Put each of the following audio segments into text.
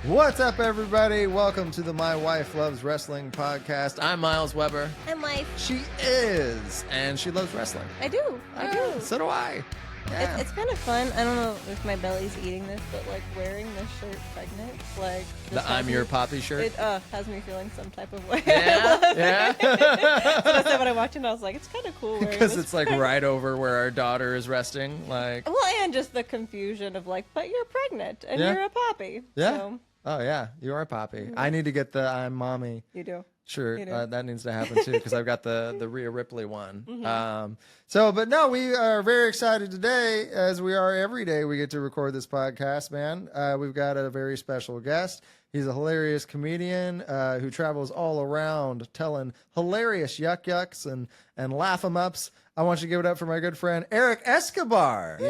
What's up, everybody? Welcome to the My Wife Loves Wrestling podcast. I'm Miles Weber. I'm wife. She is, and she loves wrestling. I do. I do. So do I. Yeah. It's kind of fun. I don't know if my belly's eating this, but like wearing this shirt pregnant, like The I'm Your Poppy shirt? It has me feeling some type of way. Yeah? Yeah? So I said when I walked in, I was like, it's kind of cool. Because it's like right over where our daughter is resting. Like, well, and just the confusion of like, but you're pregnant and Yeah. you're a poppy. Yeah. So, oh, yeah, you are a Poppy. I need to get the I'm Mommy you do. shirt. You do. That needs to happen too, because I've got the Rhea Ripley one. But no, we are very excited today, as we are every day we get to record this podcast, man. We've got a very special guest. He's a hilarious comedian who travels all around telling hilarious yucks and laugh 'em ups. I want you to give it up for my good friend Eric Escobar. Yeah.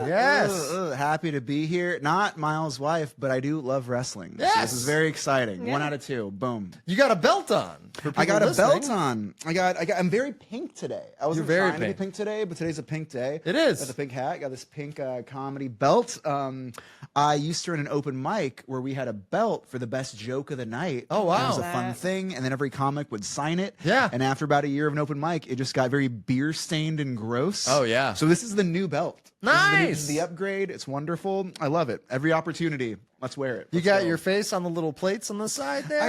Everybody. Yes. Happy to be here. Not Miles' wife, but I do love wrestling. Yes. So this is very exciting. Yeah. 1 out of 2. Boom. You got a belt on. For I got people a belt listening. on. I'm very pink today. I wasn't You're very trying to be pink. pink today, but today's a pink day. It is. Got the pink hat. Got this pink comedy belt. I used to run an open mic where we had a belt for the best joke of the night. Oh, wow. And it was a That. fun thing, and then every comic would sign it. Yeah. And after about a year of an open mic, it just got very beer stained and gross. Oh, yeah. So this is the new belt. Nice. This is the upgrade. It's wonderful. I love it. Every opportunity, let's wear it. You Let's got go. your face on the little plates on the side there?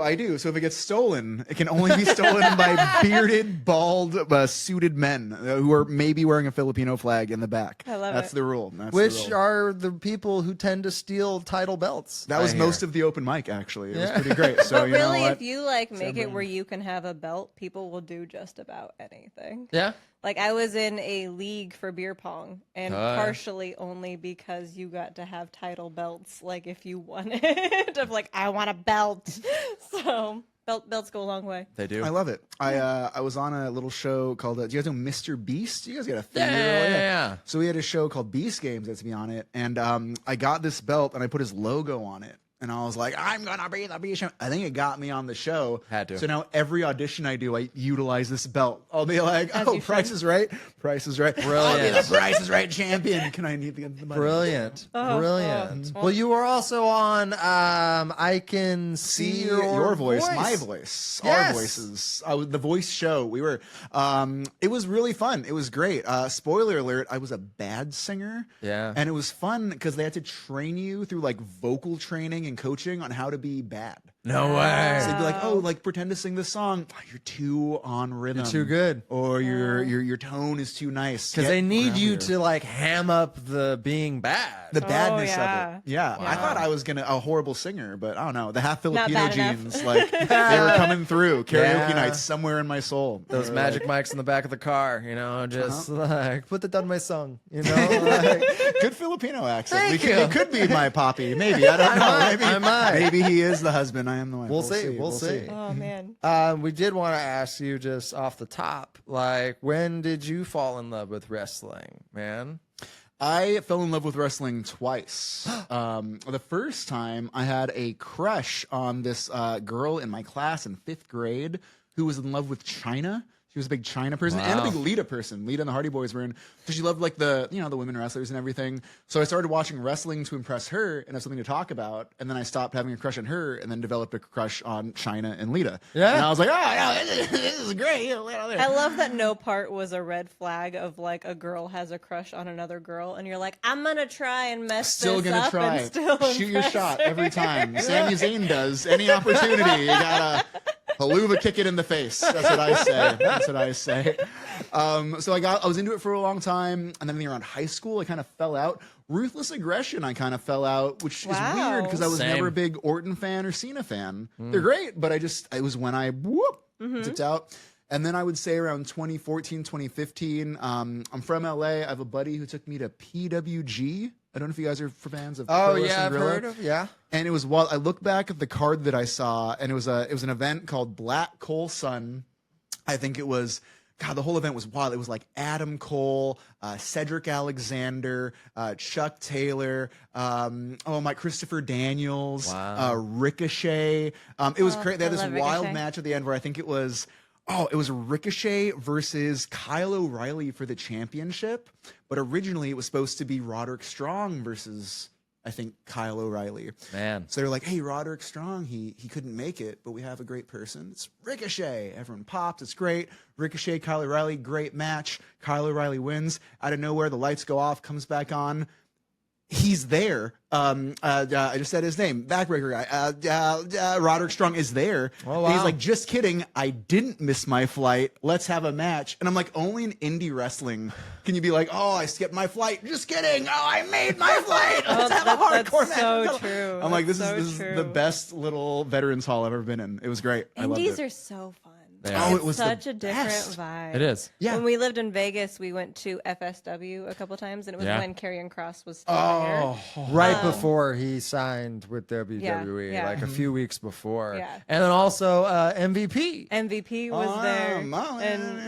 I do. So if it gets stolen, it can only be stolen by bearded, bald, suited men who are maybe wearing a Filipino flag in the back. I love That's it. the rule. That's the Which rule. are the people who tend to steal title belts. That was I hear. most of the open mic, actually. It Yeah. was pretty great. So But you know really, what? if you like make it Someone- where you can have a belt, people will do just about anything. Yeah? Like I was in a league for beer pong, and Oh, yeah. partially only because you got to have title belts. Like if you won it, of like I want a belt. So belts go a long way. They do. I love it. I was on a little show called, do you guys know Mr. Beast? You guys got a thing? Yeah. So we had a show called Beast Games that's to be on it, and I got this belt and I put his logo on it, and I was like, I'm gonna be the Beast. I think it got me on the show. Had to. So now every audition I do, I utilize this belt. I'll be like, As oh, you Price should. is Right. Price is Right. Brilliant. I'll be the Price is Right champion. Can I need the money? Brilliant. Oh, Brilliant. oh. Well, you were also on I Can See Your voice, my voice, Yes. our voices. The voice show. We were. It was really fun. It was great. Spoiler alert: I was a bad singer. Yeah. and it was fun because they had to train you through like vocal training and coaching on how to be bad. No way. So they'd be like, "Oh, like pretend to sing this song. Oh, you're too on rhythm. You're too good. Or your tone is too nice." Because Get they need you groundier. to like ham up the being bad. The badness yeah. of it. Yeah. I Wow. thought I was a horrible singer, but I don't know. The half Filipino bad enough. genes, like they were coming through. Karaoke Yeah. nights somewhere in my soul. Those They were magic like, mics in the back of the car, you know, just like put that on my song, you know. Like, good Filipino accent. Thank It you. could be my poppy. Maybe. I don't know. I might. Maybe he is the husband. I am the wife. We'll see. We'll see. Oh man. we did want to ask you just off the top, like, when did you fall in love with wrestling, man? I fell in love with wrestling twice. The first time I had a crush on this girl in my class in 5th grade who was in love with China. She was a big China person and a Wow. big Lita person. Lita and the Hardy Boys were in. So she loved like the women wrestlers and everything. So I started watching wrestling to impress her and have something to talk about. And then I stopped having a crush on her and then developed a crush on China and Lita. Yeah. And I was like, oh, yeah, this is great. Yeah, I love that no part was a red flag of like a girl has a crush on another girl, and you're like, I'm gonna try and mess Still this gonna up try. and still Shoot your impress shot her. every time. Sami Zayn does. Any opportunity, you gotta haluva kick it in the face. That's what I say. That's what I say. So I was into it for a long time, and then around high school, I kind of fell out. Ruthless Aggression, I kind of fell out, which is Wow. weird because I was Same. never a big Orton fan or Cena fan. They're great, but it was when I dipped out. And then I would say around 2014, 2015, I'm from LA. I have a buddy who took me to PWG. I don't know if you guys are fans of Oh Pro Wrestling yeah, I've Guerrilla. heard of yeah. And it was while I look back at the card that I saw, and it was an event called Black Coal Sun. I think it was. God, the whole event was wild. It was like Adam Cole, Cedric Alexander, Chuck Taylor, Christopher Daniels, Wow. Ricochet. It was great. They had I this love wild Ricochet. match at the end where I think it was Ricochet versus Kyle O'Reilly for the championship. But originally it was supposed to be Roderick Strong versus I think Kyle O'Reilly. Man. So they're like, hey, Roderick Strong, he couldn't make it, but we have a great person. It's Ricochet. Everyone pops. It's great. Ricochet, Kyle O'Reilly, great match. Kyle O'Reilly wins. Out of nowhere, the lights go off, comes back on. He's there. I just said his name. Backbreaker guy. Roderick Strong is there. Oh, wow. And he's like, just kidding. I didn't miss my flight. Let's have a match. And I'm like, only in indie wrestling can you be like, oh, I skipped my flight. Just kidding. Oh, I made my flight. Let's have a hardcore match. So true. I'm like, this That's is so the true. best little veterans hall I've ever been in. It was great. I loved Indies it. are so fun. Yeah. Oh, It's it was the such a different best. vibe. It is. Yeah. When we lived in Vegas, we went to FSW a couple times, and it was Yeah. when Karrion Kross was still there. Right before he signed with WWE, yeah. like a few weeks before. Yeah. And then also MVP. MVP was there, and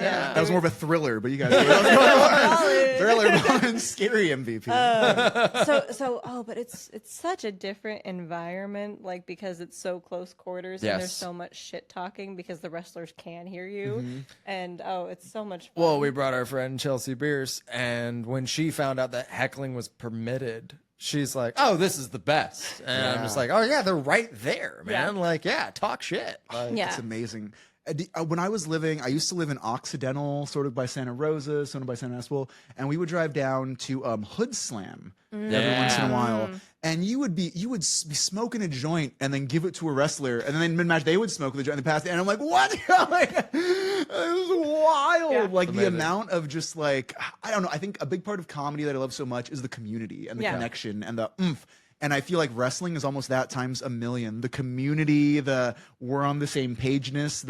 yeah. That was more of a thriller, but you guys Solid. thriller and scary MVP. But it's such a different environment, like because it's so close quarters and Yes. there's so much shit talking because the wrestlers can hear you, and it's so much fun. Well, we brought our friend Chelsea Bierce, and when she found out that heckling was permitted, she's like, "Oh, this is the best." And I'm just like, "Oh yeah, they're right there, man. Yeah. Like, yeah, talk shit." Like, Yeah. It's amazing. When I used to live in Occidental, sort of by Santa Rosa, sort of by San Haspel, and we would drive down to Hood Slam every once in a while, and you would be smoking a joint and then give it to a wrestler, and then mid match they would smoke the joint and they pass it, and I'm like, what? Like, it was wild. Yeah. Like the Amazing. amount of just like, I don't know. I think a big part of comedy that I love so much is the community and the Yeah. connection and the oomph. And I feel like wrestling is almost that times a million. The community, the we're on the same pageness,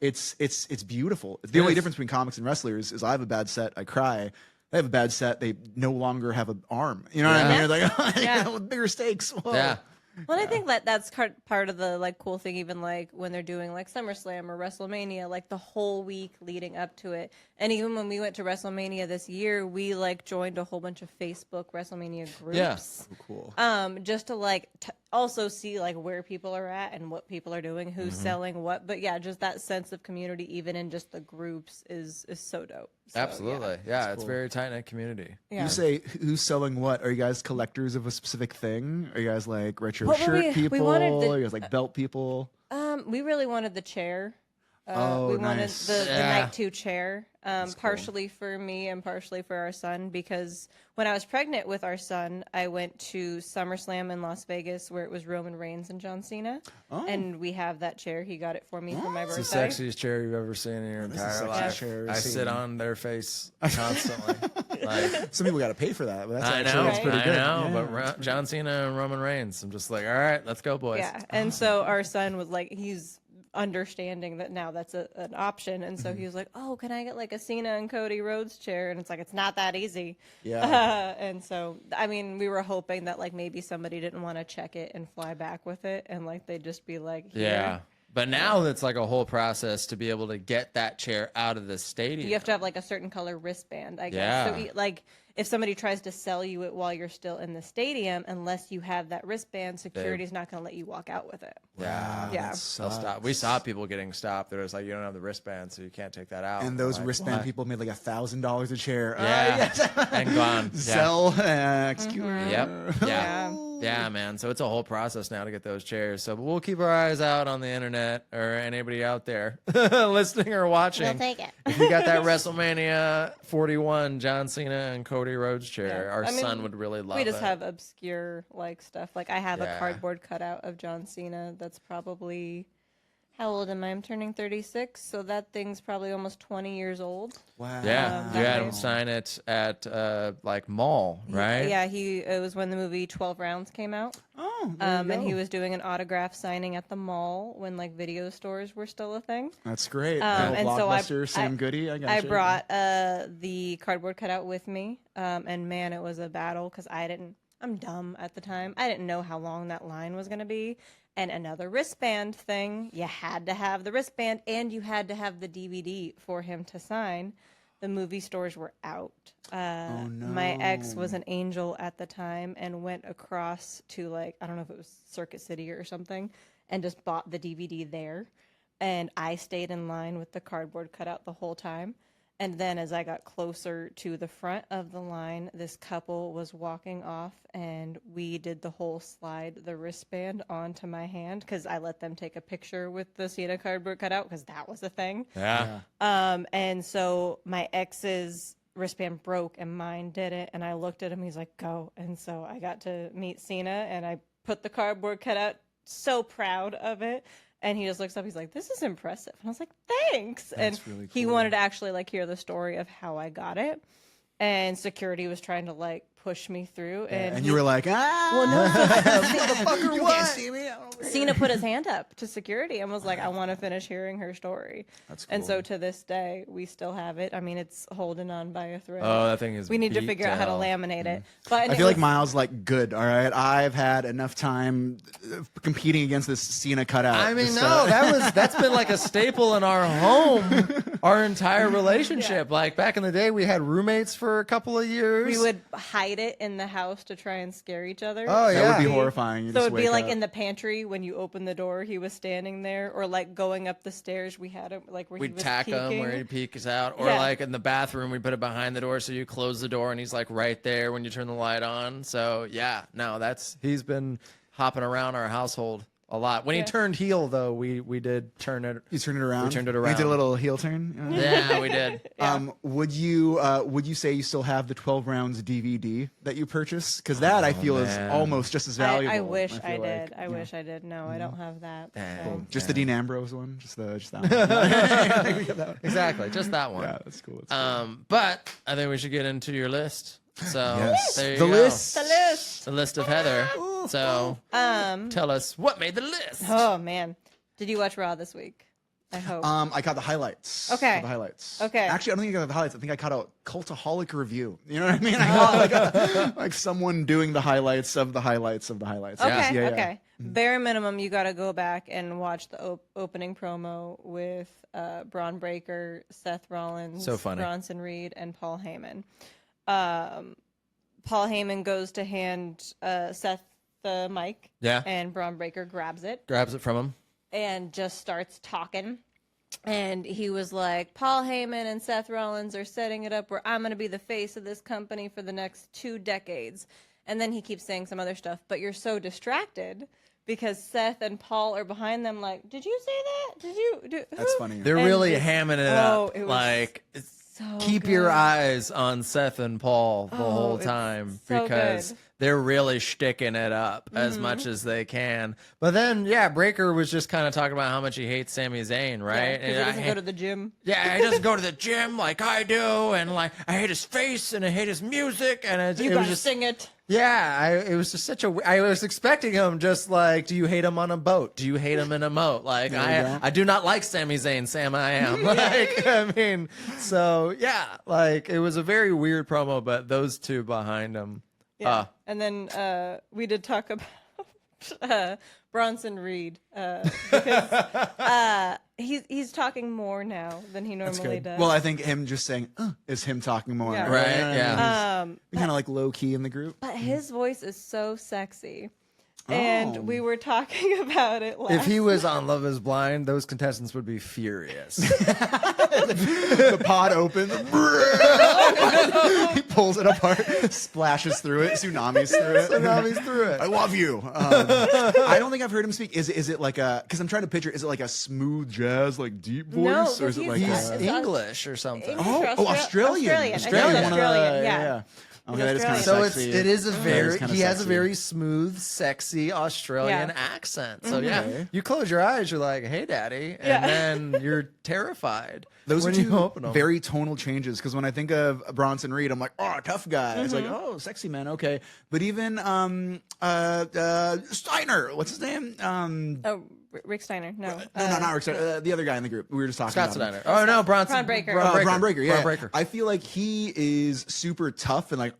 it's beautiful. The only difference between comics and wrestlers is I have a bad set, I cry. They have a bad set, they no longer have an arm. You know what I mean? You're like, Yeah. bigger stakes. Whoa. Yeah. Well, I think that's part of the like cool thing, even like when they're doing like SummerSlam or WrestleMania, like the whole week leading up to it. And even when we went to WrestleMania this year, we like joined a whole bunch of Facebook WrestleMania groups. Yeah. Cool. Just to like also see like where people are at and what people are doing, who's selling what. But yeah, just that sense of community, even in just the groups, is so dope. So, Absolutely. Yeah, it's very tight knit community. Yeah. You say who's selling what? Are you guys collectors of a specific thing? Are you guys like retro Well, shirt we people? wanted the- Are you guys like belt people? We really wanted the chair. Oh, we wanted nice. the Yeah. Night 2 chair, partially for me and partially for our son, because when I was pregnant with our son, I went to SummerSlam in Las Vegas where it was Roman Reigns and John Cena. And we have that chair. He got it for me for my It's birthday. the sexiest chair you've ever seen in your is the entire sexiest life. chair I've I seen. sit on their face constantly. Like, Some people got to pay for that, but that's I actually know, that's pretty I good. know, Yeah. but John Cena and Roman Reigns, I'm just like, all right, let's go, boys. Yeah. And so our son was like, he's understanding that now that's an option. And so he was like, oh, can I get like a Cena and Cody Rhodes chair? And it's like, it's not that easy. Yeah. And so, I mean, we were hoping that like maybe somebody didn't want to check it and fly back with it. And like, they'd just be like, here. Yeah. But now it's like a whole process to be able to get that chair out of the stadium. You have to have like a certain color wristband, I guess. Yeah. So like if somebody tries to sell you it while you're still in the stadium, unless you have that wristband, security's not going to let you walk out with it. Yeah. Yeah. They'll stop. We saw people getting stopped. They're just like, you don't have the wristband, so you can't take that out. And those I'm like, wristband what? people made like $1,000 a chair. Yeah. And gone. Yeah. Sell, execute. Yep. Yeah. Yeah. Yeah, man. So it's a whole process now to get those chairs. So we'll keep our eyes out on the internet or anybody out there listening or watching. We'll take it. If you got that WrestleMania 41 John Cena and Cody Rhodes chair, Yeah. our I mean, son would really love it. We just have obscure like stuff. Like I have Yeah. a cardboard cutout of John Cena that's probably, how old am I? I'm turning 36, so that thing's probably almost 20 years old. Wow. Yeah, you that had way. him sign it at like mall, right? Yeah, it was when the movie 12 Rounds came out. Oh, there you And he go. was doing an autograph signing at the mall when like video stores were still a thing. That's great. and so Blockbuster, Sam Goody. I got I you. brought the cardboard cutout with me, and man, it was a battle because I'm dumb at the time. I didn't know how long that line was going to be. And another wristband thing, you had to have the wristband and you had to have the DVD for him to sign. The movie stores were out. My ex was an angel at the time and went across to like, I don't know if it was Circuit City or something, and just bought the DVD there. And I stayed in line with the cardboard cutout the whole time. And then as I got closer to the front of the line, this couple was walking off, and we did the whole slide the wristband onto my hand because I let them take a picture with the Cena cardboard cutout because that was a thing. Yeah. And so my ex's wristband broke and mine didn't. And I looked at him. He's like, go. And so I got to meet Cena, and I put the cardboard cutout. So proud of it. And he just looks up. He's like, "This is impressive." And I was like, "Thanks." That's and really he cool. wanted to actually like hear the story of how I got it. And security was trying to like push me through. And you were like, well, no, motherfucker, you can't see me. Cena put his hand up to security and was like, "I want to finish hearing her story." That's And so cool. to this day, we still have it. I mean, it's holding on by a thread. Oh, that thing is. We need to beat figure out how to hell. laminate it. But I feel like Miles like good. All right, I've had enough time competing against this Cena cutout. I mean, Just, no, that's been like a staple in our home, our entire relationship. Like back in the day, we had roommates for a couple of years. we would hide it in the house to try and scare each other. Oh, that yeah. would be horrifying. You So just it'd be wake like up. in the pantry when you open the door, he was standing there, or like going up the stairs. We had him like where he We'd was tack him peeking. where he peeks out, or Yeah. like in the bathroom, we put it behind the door so you close the door and he's like right there when you turn the light on. So yeah, no, he's been hopping around our household a lot. When he Yeah. turned heel, though, we did turn it. You turned it around. We turned it You around. did a little heel turn. Yeah, we did. Would you say you still have the 12 rounds DVD that you purchased? Because that I feel is man. almost just as valuable. I wish I feel did. like, I yeah. wish I did. No, I don't have that. Dang. So. Just the Dean Ambrose one, just that one. Exactly, just that one. Yeah, that's cool. That's cool. But I think we should get into your list. So Yes. there you The go. list. The list. The list of Heather. So tell us what made the list. Oh man, did you watch Raw this week? I hope. I caught the highlights. Okay. Caught the highlights. Okay. Actually, I don't think I got the highlights. I think I caught a cultaholic review. You know what I mean? I caught like someone doing the highlights of the highlights of the highlights. Okay, Yeah, yeah. okay. Bare minimum, you got to go back and watch the opening promo with Braun Breaker, Seth Rollins, So funny. Bronson Reed, and Paul Heyman. Paul Heyman goes to hand Seth the mic, Yeah. and Braun Breaker grabs it Grabs it from him. and just starts talking. And he was like, Paul Heyman and Seth Rollins are setting it up where I'm going to be the face of this company for the next 2 decades. And then he keeps saying some other stuff, but you're so distracted because Seth and Paul are behind them like, did you say that? Did you do? That's funny. They're And really it's- hamming it oh, up. it was Like, So keep good. your eyes on Seth and Paul the whole it's time so because good. they're really shticking it up as much as they can. But then, yeah, Breaker was just kind of talking about how much he hates Sami Zayn, right? Because he doesn't go to the gym. Yeah, he doesn't go to the gym like I do, and like I hate his face and I hate his music, and it You was gotta just sing it. yeah. It was just such a. I was expecting him just like, do you hate him on a boat? Do you hate him in a moat? Like There you go. I do not like Sami Zayn. Sam, I am. Like I mean, so yeah, like it was a very weird promo, but those two behind him. Yeah. And then we did talk about Bronson Reed because he's talking more now than he normally does. Well, I think him just saying is him talking more. Yeah. Right, You know what I yeah. mean? He's kind of like low key in the group. But his voice is so sexy. And we were talking about it last If he was on Love Is Blind, those contestants would be furious. The pod opens. He pulls it apart, splashes through it, tsunamis through it. Tsunamis through it. I love you. I don't think I've heard him speak. Is it like a? Because I'm trying to picture. Is it like a smooth jazz, like deep voice, No, or is it he's- like? He's It's English or something. English. Australian. Australian. I think Australian. it's One of the- Australian, yeah. Okay, that is kind of So sexy. it is a very kinda he has a sexy. very smooth, sexy Australian Yeah. accent. So Okay. yeah, you close your eyes, you're like, "Hey, daddy," and Yeah. then you're terrified. Those when are two you open them. very tonal changes because when I think of Bronson Reed, I'm like, oh, tough guy. It's like, oh, sexy man, okay. But even Steiner, what's his name? Oh, Rick Steiner. No. No, not Rick Steiner. The other guy in the group. We were just talking Scott about him. Steiner. Oh no, Bronson. Braun Breaker. Braun Breaker, yeah. Braun Breaker. I feel like he is super tough and like,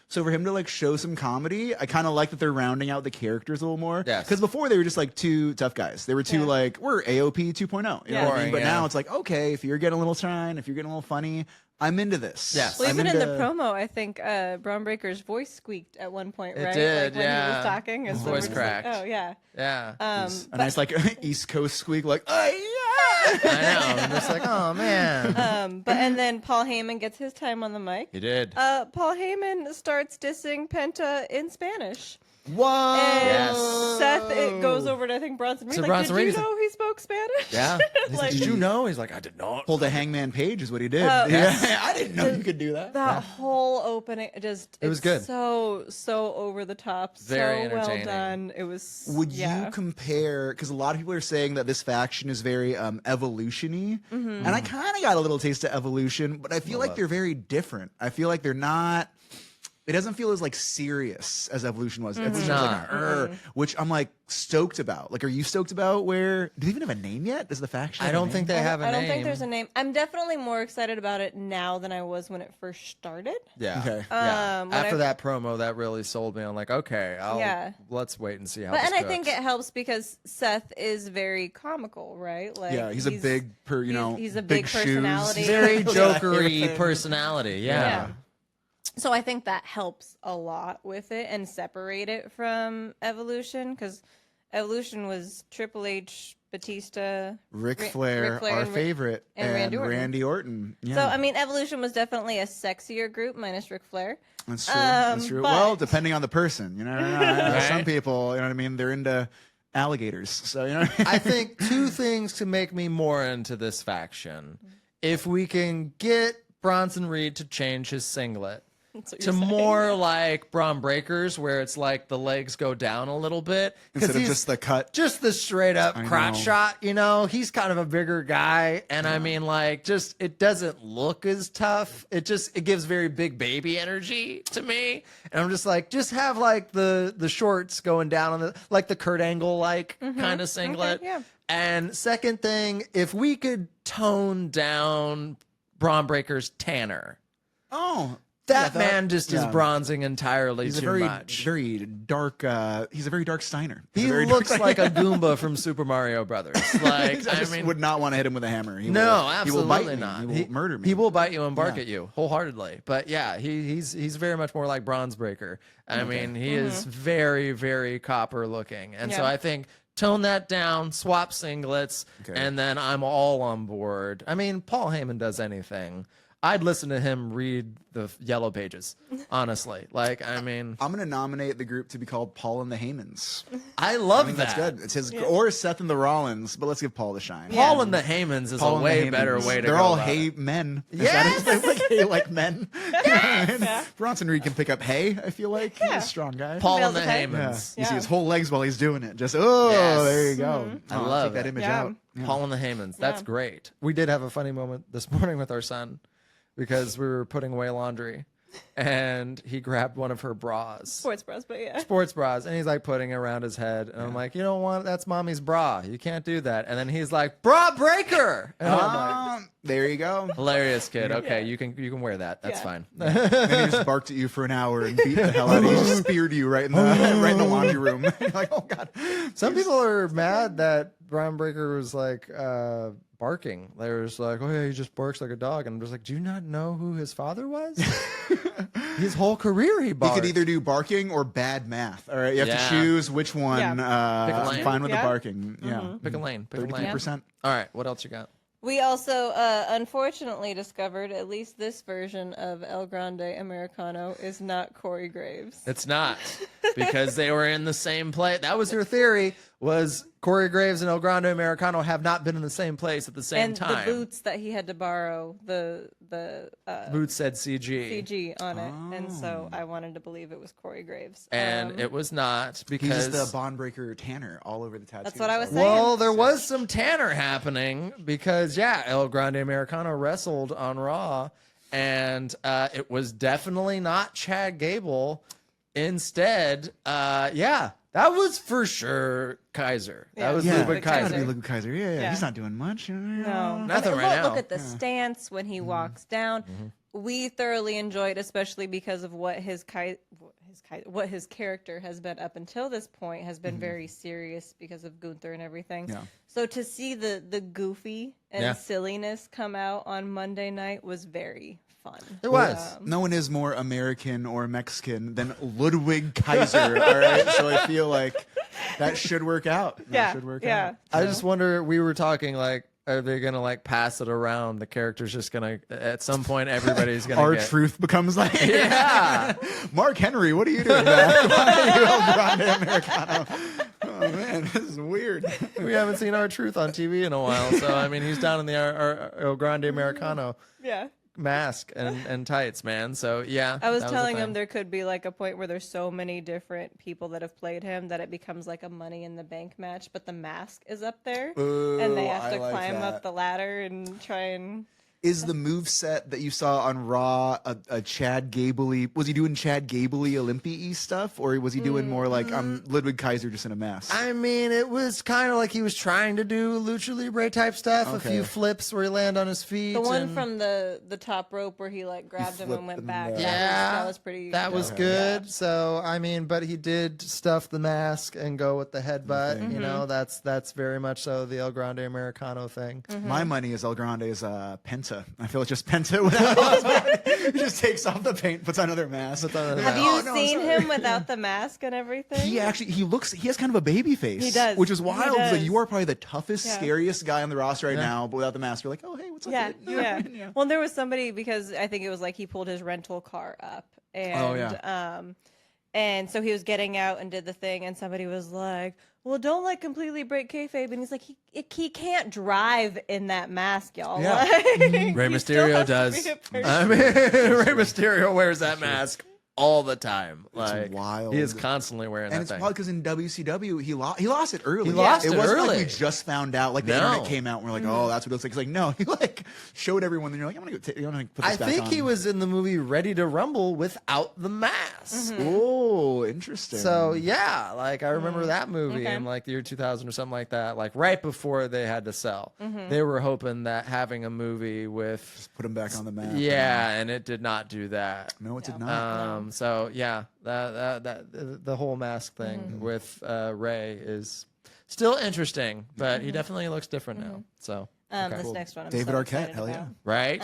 so for him to like show some comedy, I kind of like that they're rounding out the characters a little more. Yes. Because before they were just like two tough guys. They were two Yeah. like, we're AOP 2.0. You know what I Boring, mean? But yeah. now it's like, okay, if you're getting a little shine, if you're getting a little funny, I'm into this. Yes. Well, I'm even in the into- promo, I think Braun Breaker's voice squeaked at one point, It right? did, like when he yeah. was talking. And His so we're voice just like, cracked. oh, yeah. Yeah. a nice like East Coast squeak, like, oh yeah. I know. I'm just like, oh man. And then Paul Heyman gets his time on the mic. He did. Paul Heyman starts dissing Penta in Spanish. Whoa! And Yes. Seth, it goes over to, I think, Bronson Reed. So Like, Bronson did Reed you know he spoke Spanish? Yeah. He's like, did you know? He's like, I did not. Pulled a Hangman Page is what he did. yes. Yeah, I didn't know you could do that. That whole opening, It was good. So over the top. Very so well entertaining. done. It was. Would you compare? Because a lot of people are saying that this faction is very evolution-y, and I kind of got a little taste of evolution, but I feel like they're very different. I feel like they're not. It doesn't feel as like serious as Evolution was. Evolution was like, which I'm like stoked about. Like, are you stoked about? Where do they even have a name yet? Does the faction? I don't think they have a name. I don't think there's a name. I'm definitely more excited about it now than I was when it first started. Yeah. Okay. Yeah. After that promo, that really sold me. I'm like, okay, let's wait and see how. But this I think cooks. it helps because Seth is very comical, right? Like, Yeah, he's a big, he's a big shoes. personality. very jokery personality. Yeah. So I think that helps a lot with it and separate it from Evolution, because Evolution was Triple H, Batista, Ric Flair, our favorite, and Randy Orton. Yeah. So I mean, Evolution was definitely a sexier group minus Ric Flair. That's true. That's true. but- Well, depending on the person, you know, some people, you know what I mean, they're into alligators. So you know, I think two things to make me more into this faction. If we can get Bronson Reed to change his singlet to more like Braun Breakers, where it's like the legs go down a little bit instead of just the cut. just the straight up crotch know. shot. You know, he's kind of a bigger guy, and I mean, like, just it doesn't look as tough. It gives very big baby energy to me, and I'm just like, just have like the shorts going down on the Kurt Angle kind of singlet. Okay, yeah. And second thing, if we could tone down Braun Breaker's Tanner. Oh. That man just is bronzing entirely He's too a very, much. very dark. He's a very dark Steiner. He looks like a Goomba from Super Mario Brothers. Like, I just would not want to hit him with a hammer. No, absolutely he will bite not. Me. He will murder me. He will bite you and bark at you wholeheartedly. But yeah, he's very much more like Bronze Breaker. I mean, he is very, very copper looking, and so I think tone that down, swap singlets, and then I'm all on board. I mean, Paul Heyman does anything. I'd listen to him read the Yellow Pages, honestly. Like, I mean, I'm going to nominate the group to be called Paul and the Heymans. I love think that. that's good. It's his or Seth and the Rollins, but let's give Paul the shine. Paul and the Heymans is Paul a and way the better Heymans. way to They're go. all about hay it. men. Yes! They're like hay like men. Bronson Reed can pick up hay, I feel like. He's a strong guy. Paul and the Bales of hay. Heymans. You see his whole legs while he's doing it. Just, there you go. I love take that it. image Yeah. out. Paul and the Heymans. That's great. We did have a funny moment this morning with our son because we were putting away laundry and he grabbed one of her bras. Sports bras, but yeah. Sports bras, and he's like putting it around his head, and I'm like, you don't want that's mommy's bra, you can't do that. And then he's like, bra breaker, and I'm like, There you go. hilarious kid. Okay, you can wear that. That's fine. Then he just barked at you for an hour and beat the hell out of you. He just speared you right in the laundry room. You're like, oh god. Some people are mad that Braun Breaker was like barking. They were just like, oh yeah, he just barks like a dog, and I'm just like, do you not know who his father was? His whole career he barked. You could either do barking or bad math. All right, you have to choose which one. Pick a lane. I'm fine with the Yeah. barking. Yeah, pick a lane. Pick a lane. 32%. All right, what else you got? We also unfortunately discovered at least this version of El Grande Americano is not Corey Graves. It's not, because they were in the same place. That was her theory, was Corey Graves and El Grande Americano have not been in the same place at the same And time. the boots that he had to borrow, the Boots said CG. CG on it, and so I wanted to believe it was Corey Graves. And it was not, He's because... just the bond breaker Tanner all over the tattoo. That's what I was saying. Well, there was some Tanner happening because, El Grande Americano wrestled on Raw, and it was definitely not Chad Gable. Instead, that was for sure Kaiser. That was Ludwig it's gotta Kaiser. be Ludwig Kaiser. Yeah. He's not doing much. No, Nothing right now. Look at the stance when he walks down. We thoroughly enjoyed, especially because of what his character has been up until this point has been very serious because of Gunther and everything. Yeah. So to see the goofy and silliness come out on Monday night was very fun. It was. No one is more American or Mexican than Ludwig Kaiser. All right, so I feel like that should work out. That should work out. I just wonder, we were talking like, are they gonna like pass it around? The character's just gonna at some point everybody's gonna Our get truth becomes like, yeah. Mark Henry, what are you doing back? Why are you El Grande Americano? Oh man, this is weird. We haven't seen our truth on TV in a while, so I mean he's down in the our El Grande Americano Yeah. mask and tights, man. So yeah, I was that a telling him thing. there could be like a point where there's so many different people that have played him that it becomes like a Money in the Bank match, but the mask is up there, and they have to climb up the ladder and try and. Is the move set that you saw on Raw a Chad Gable-y? Was he doing Chad Gable-y Olympia-y stuff, or was he doing more like I'm Ludwig Kaiser just in a mask? I mean, it was kind of like he was trying to do lucha libre type stuff. Okay. A few flips where he landed on his feet. The one and- from the top rope where he like grabbed him flipped and went them back. back. That was pretty. That was good. So I mean, but he did stuff the mask and go with the headbutt. You know, that's very much so the El Grande Americano thing. My money is El Grande is Penta. I feel it's just Penta without his body. He just takes off the paint, puts on another mask. Have you Oh, no, I'm seen sorry. him without the mask and everything? He has kind of a baby face. He does. Which is He wild. Like, does. you are probably the toughest, Yeah. scariest guy on the roster right now, but without the mask, you're like, oh, hey, what's up? Yeah, dude? You know what I yeah. mean? Yeah. Well, there was somebody because I think it was like he pulled his rental car up, and and so he was getting out and did the thing, and somebody was like, "Well, don't like completely break kayfabe," and he's like, "He can't drive in that mask, y'all." Yeah. Like, Ray he still Mysterio has to does. be a person. I mean, Ray Mysterio wears that mask all the time. Like wild. he is constantly wearing And that it's thing. wild because in WCW, he lost it early. He lost it wasn't like early. we just found out. Like the No. internet came out and we're like, oh, that's what it looks like. It's like, no, he like showed everyone. And you're like, I'm gonna go. I'm gonna put this I back think on. he was in the movie Ready to Rumble without the mask. Oh, interesting. So yeah, like I remember that movie Okay. in like the year 2000 or something like that. Like right before they had to sell, they were hoping that having a movie with put him back on the map. yeah, and it did not do that. No, it did not. So yeah, that the whole mask thing with Ray is still interesting, but he definitely looks different now. So This next one, I'm David so Arquette, excited hell yeah. about. right.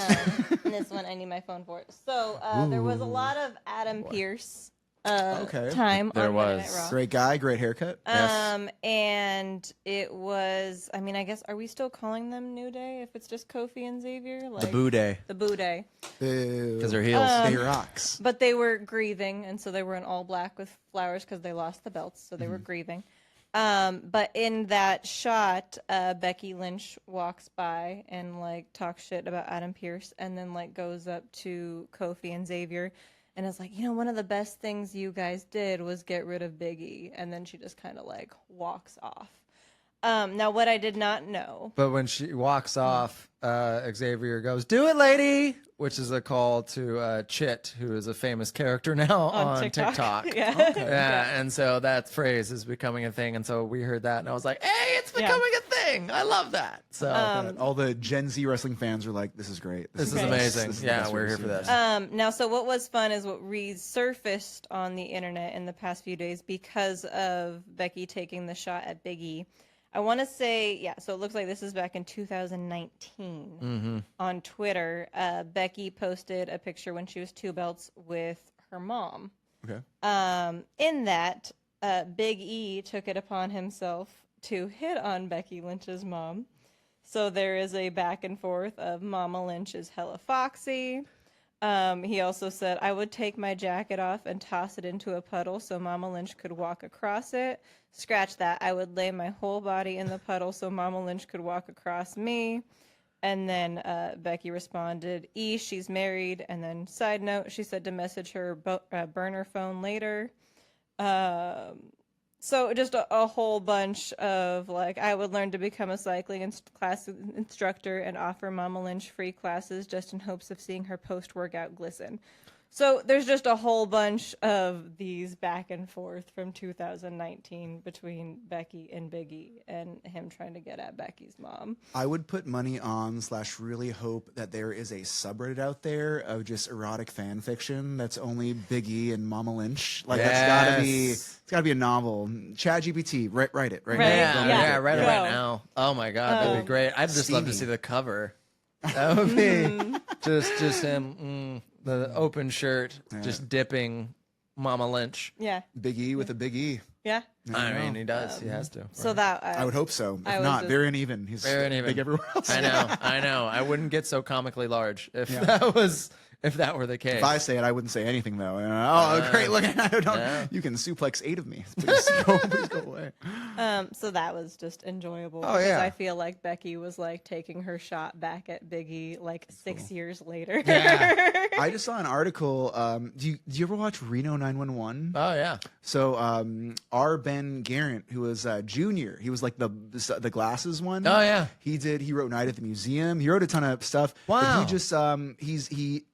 And this one, I need my phone for it. So there was a lot of Adam Pierce Okay. time There on Monday Night was. Raw. Great guy, great haircut. Yes. And it was, I mean, I guess, are we still calling them New Day if it's just Kofi and Xavier? Like, The Boo Day The Boo Day. because they're heels. They rocks. But they were grieving, and so they were in all black with flowers because they lost the belts, so they were grieving. But in that shot, Becky Lynch walks by and, like, talks shit about Adam Pierce and then, like, goes up to Kofi and Xavier and is like, one of the best things you guys did was get rid of Big E. And then she just kind of, like, walks off. Now, what I did not know. But when she walks off, Xavier goes, "Do it, lady," which is a call to Chit, who is a famous character now on TikTok. Yeah. Yeah, and so that phrase is becoming a thing, and so we heard that, and I was like, "Hey, it's becoming a thing! I love that." So All the Gen Z wrestling fans were like, "This is great. this is Okay. amazing. This is the Yeah, best we're we've here for seen. this. Now, so what was fun is what resurfaced on the internet in the past few days because of Becky taking the shot at Big E. I want to say, yeah, so it looks like this is back in 2019 on Twitter. Becky posted a picture when she was 2 belts with her mom. Okay. In that, Big E took it upon himself to hit on Becky Lynch's mom. So there is a back and forth of Mama Lynch is hella foxy. He also said, I would take my jacket off and toss it into a puddle so Mama Lynch could walk across it. Scratch that. I would lay my whole body in the puddle so Mama Lynch could walk across me. And then Becky responded, she's married. And then side note, she said to message her burner phone later. So just a whole bunch of, like, I would learn to become a cycling class instructor and offer Mama Lynch free classes just in hopes of seeing her post-workout glisten. So there's just a whole bunch of these back and forth from 2019 between Becky and Big E and him trying to get at Becky's mom. I would put money on / really hope that there is a subreddit out there of just erotic fan fiction that's only Big E and Mama Lynch. Like it's gotta be a novel. ChatGPT, write it right Right. now. Go make Yeah, it. right Yeah. right now. Oh my god, that'd be great. I'd just love to see the cover. That would be just him, the open shirt, just dipping Mama Lynch. Yeah. Big E with a Big E. Yeah. I mean, he does. He has to. So that I would hope so. If I was not, just- very uneven. He's Very uneven. big everywhere else. I know. I wouldn't get so comically large if that were the case. If I say it, I wouldn't say anything though. Oh, great! Look, yeah. you can suplex 8 of me. Please go away. So that was just enjoyable. Oh, because yeah. I feel like Becky was like taking her shot back at Biggie like 6 years later. Yeah. I just saw an article. Do you ever watch Reno 911? Oh yeah. So R. Ben Garant, who was junior, he was like the glasses one. Oh yeah. He wrote Night at the Museum. He wrote a ton of stuff. Wow. But he just a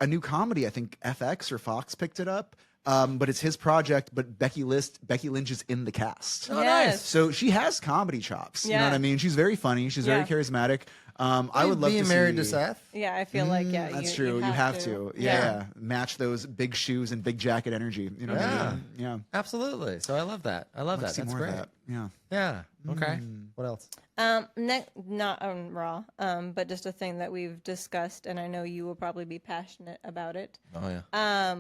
new comedy. I think FX or Fox picked it up. But it's his project. But Becky Lynch is in the cast. Oh Yes. nice. So she has comedy chops. You know Yeah. what I mean? She's very funny. She's very Yeah. charismatic. I would love being to married see, to Seth. Yeah, I feel like That's true. You have to. Yeah. Match those big shoes and big jacket energy. You know what I mean? Yeah. Absolutely. So I love that. I love that. See That's more of great. that. Yeah. Yeah. Okay. What else? Not on Raw, but just a thing that we've discussed, and I know you will probably be passionate about it. Oh yeah.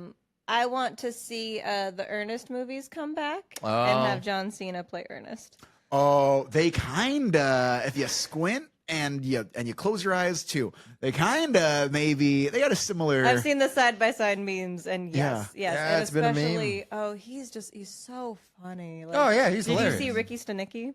I want to see the Ernest movies come back Oh. and have John Cena play Ernest. Oh, they kinda, if you squint and you close your eyes too, they kinda maybe they got a similar. I've seen the side by side memes, and yes, Yeah. Yeah, and it's been a meme. especially he's so funny. Like, Oh, yeah, he's did hilarious. you see Ricky Stenicki?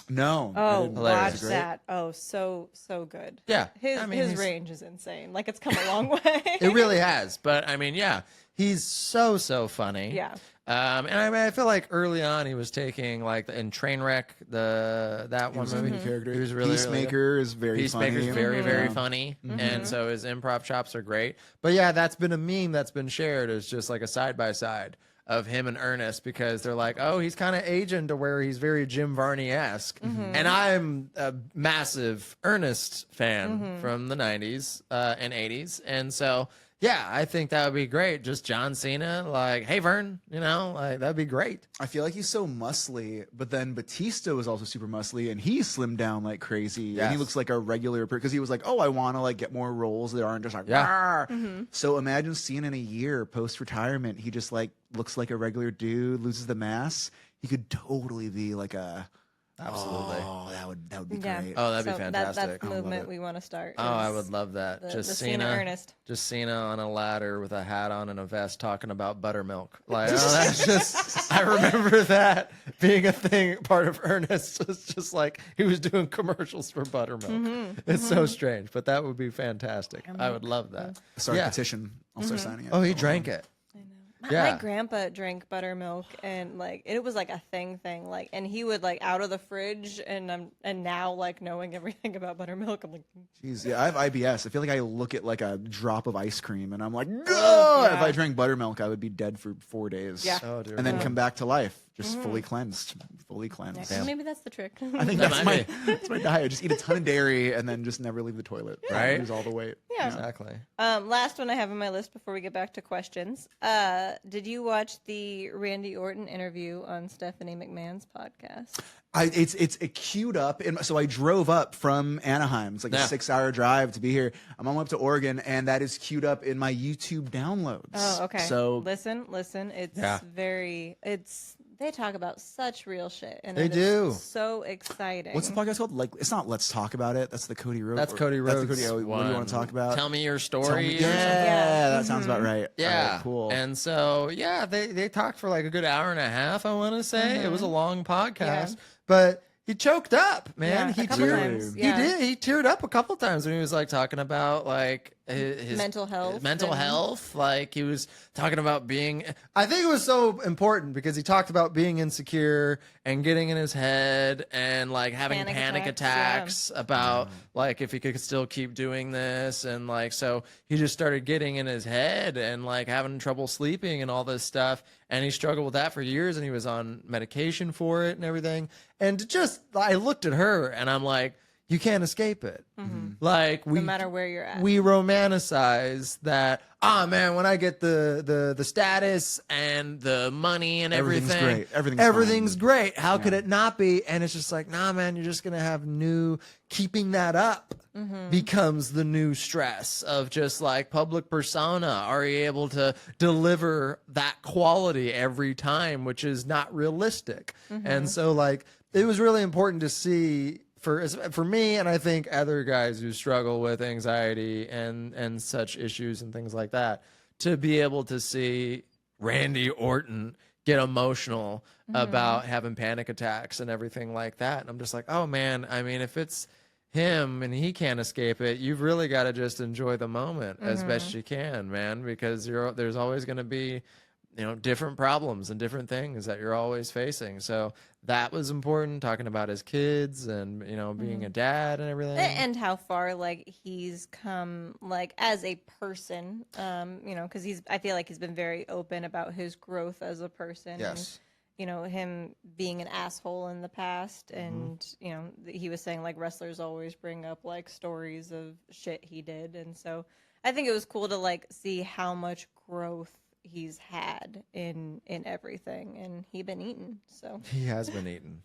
No. I Oh, didn't. Hilarious. watch Great. that. Oh, so good. Yeah. His I mean, his he's- range is insane. Like it's come a long way. It really has. But I mean, yeah, he's so funny. Yeah. And I mean, I feel like early on he was taking like in Trainwreck, that one movie. Character. He was really Peacemaker is very Peacemaker's funny. very, very Yeah. funny, and so his improv chops are great. But yeah, that's been a meme that's been shared as just like a side by side of him and Ernest because they're like, oh, he's kind of aging to where he's very Jim Varney esque, and I'm a massive Ernest fan from the '90s and '80s, and so. Yeah, I think that would be great. Just John Cena, like, hey, Vern, like that'd be great. I feel like he's so muscly, but then Batista was also super muscly, and he slimmed down like crazy. And he Yes. looks like a regular because he was like, oh, I want to like get more roles that aren't just like, Yeah. "Rawr." So imagine seeing in a year post retirement, he just like looks like a regular dude, loses the mass. He could totally be like a. Absolutely. Oh, that would be Yeah. great. Oh, that'd be So fantastic. that's the movement we want to start. Oh, I is would love that. the Just Cena Ernest. Just Cena on a ladder with a hat on and a vest talking about buttermilk. Like, oh, that's just, I remember that being a thing, part of Ernest. It's just like he was doing commercials for buttermilk. It's so strange, but that would be fantastic. I would love that. Start Yeah. a petition. I'll start signing it. Oh, he drank it. My Yeah. grandpa drank buttermilk, and like it was like a thing, like, and he would like out of the fridge, and now like knowing everything about buttermilk, I'm like, Jeez, yeah, I have IBS. I feel like I look at like a drop of ice cream and I'm like, yeah. if I drank buttermilk, I would be dead for 4 days. Yeah. Oh, dear And then Lord. come back to life, just fully cleansed. Fully cleansed. yeah, maybe that's the trick. I think That that's might that's my diet. Just eat a ton of dairy and then just never leave the toilet. Right. Lose all the weight. Yeah. Exactly. Last one I have on my list before we get back to questions. Did you watch the Randy Orton interview on Stephanie McMahon's podcast? It's queued up. So I drove up from Anaheim. It's like Yeah. a 6-hour drive to be here. I'm on my way up to Oregon, and that is queued up in my YouTube downloads. Oh, okay. So listen. It's Yeah. they talk about such real shit, and They it do. is so exciting. what's the podcast called? Like, it's not Let's Talk About It. That's the Cody Rhodes. That's Cody Rhodes. What do you want one. to talk about? Tell me your Tell me- story. or something. Yeah, that sounds about right. Yeah. All right, cool. And so, yeah, they talked for like a good hour and a half, I want to say. It was a long podcast, but he choked up, man. Yeah, he a couple teared, times, He yeah. did. He teared up a couple times when he was like talking about like his Mental health mental and- health. Like he was talking about being. I think it was so important because he talked about being insecure and getting in his head and like having Panic panic attacks, attacks about like if he could still keep doing this, and like so he just started getting in his head and like having trouble sleeping and all this stuff, and he struggled with that for years, and he was on medication for it and everything. And just I looked at her and I'm like, you can't escape it. Like we, No matter where you're at. we romanticize that. Ah, man, when I get the status and the money and Everything's everything, great. everything's fine. great. How could it not be? And it's just like, nah, man, you're just gonna have keeping that up becomes the new stress of just like public persona. Are you able to deliver that quality every time, which is not realistic? And so like it was really important to see for me, and I think other guys who struggle with anxiety and such issues and things like that, to be able to see Randy Orton get emotional about having panic attacks and everything like that. And I'm just like, oh man, I mean, if it's him and he can't escape it, you've really got to just enjoy the moment as best you can, man, because there's always going to be, different problems and different things that you're always facing. So that was important, talking about his kids and, being a dad and everything. And how far like he's come like as a person, because I feel like he's been very open about his growth as a person. Yes. And, him being an asshole in the past, and he was saying like wrestlers always bring up like stories of shit he did, and so I think it was cool to like see how much growth he's had in everything, and he been eating. So He has been eaten.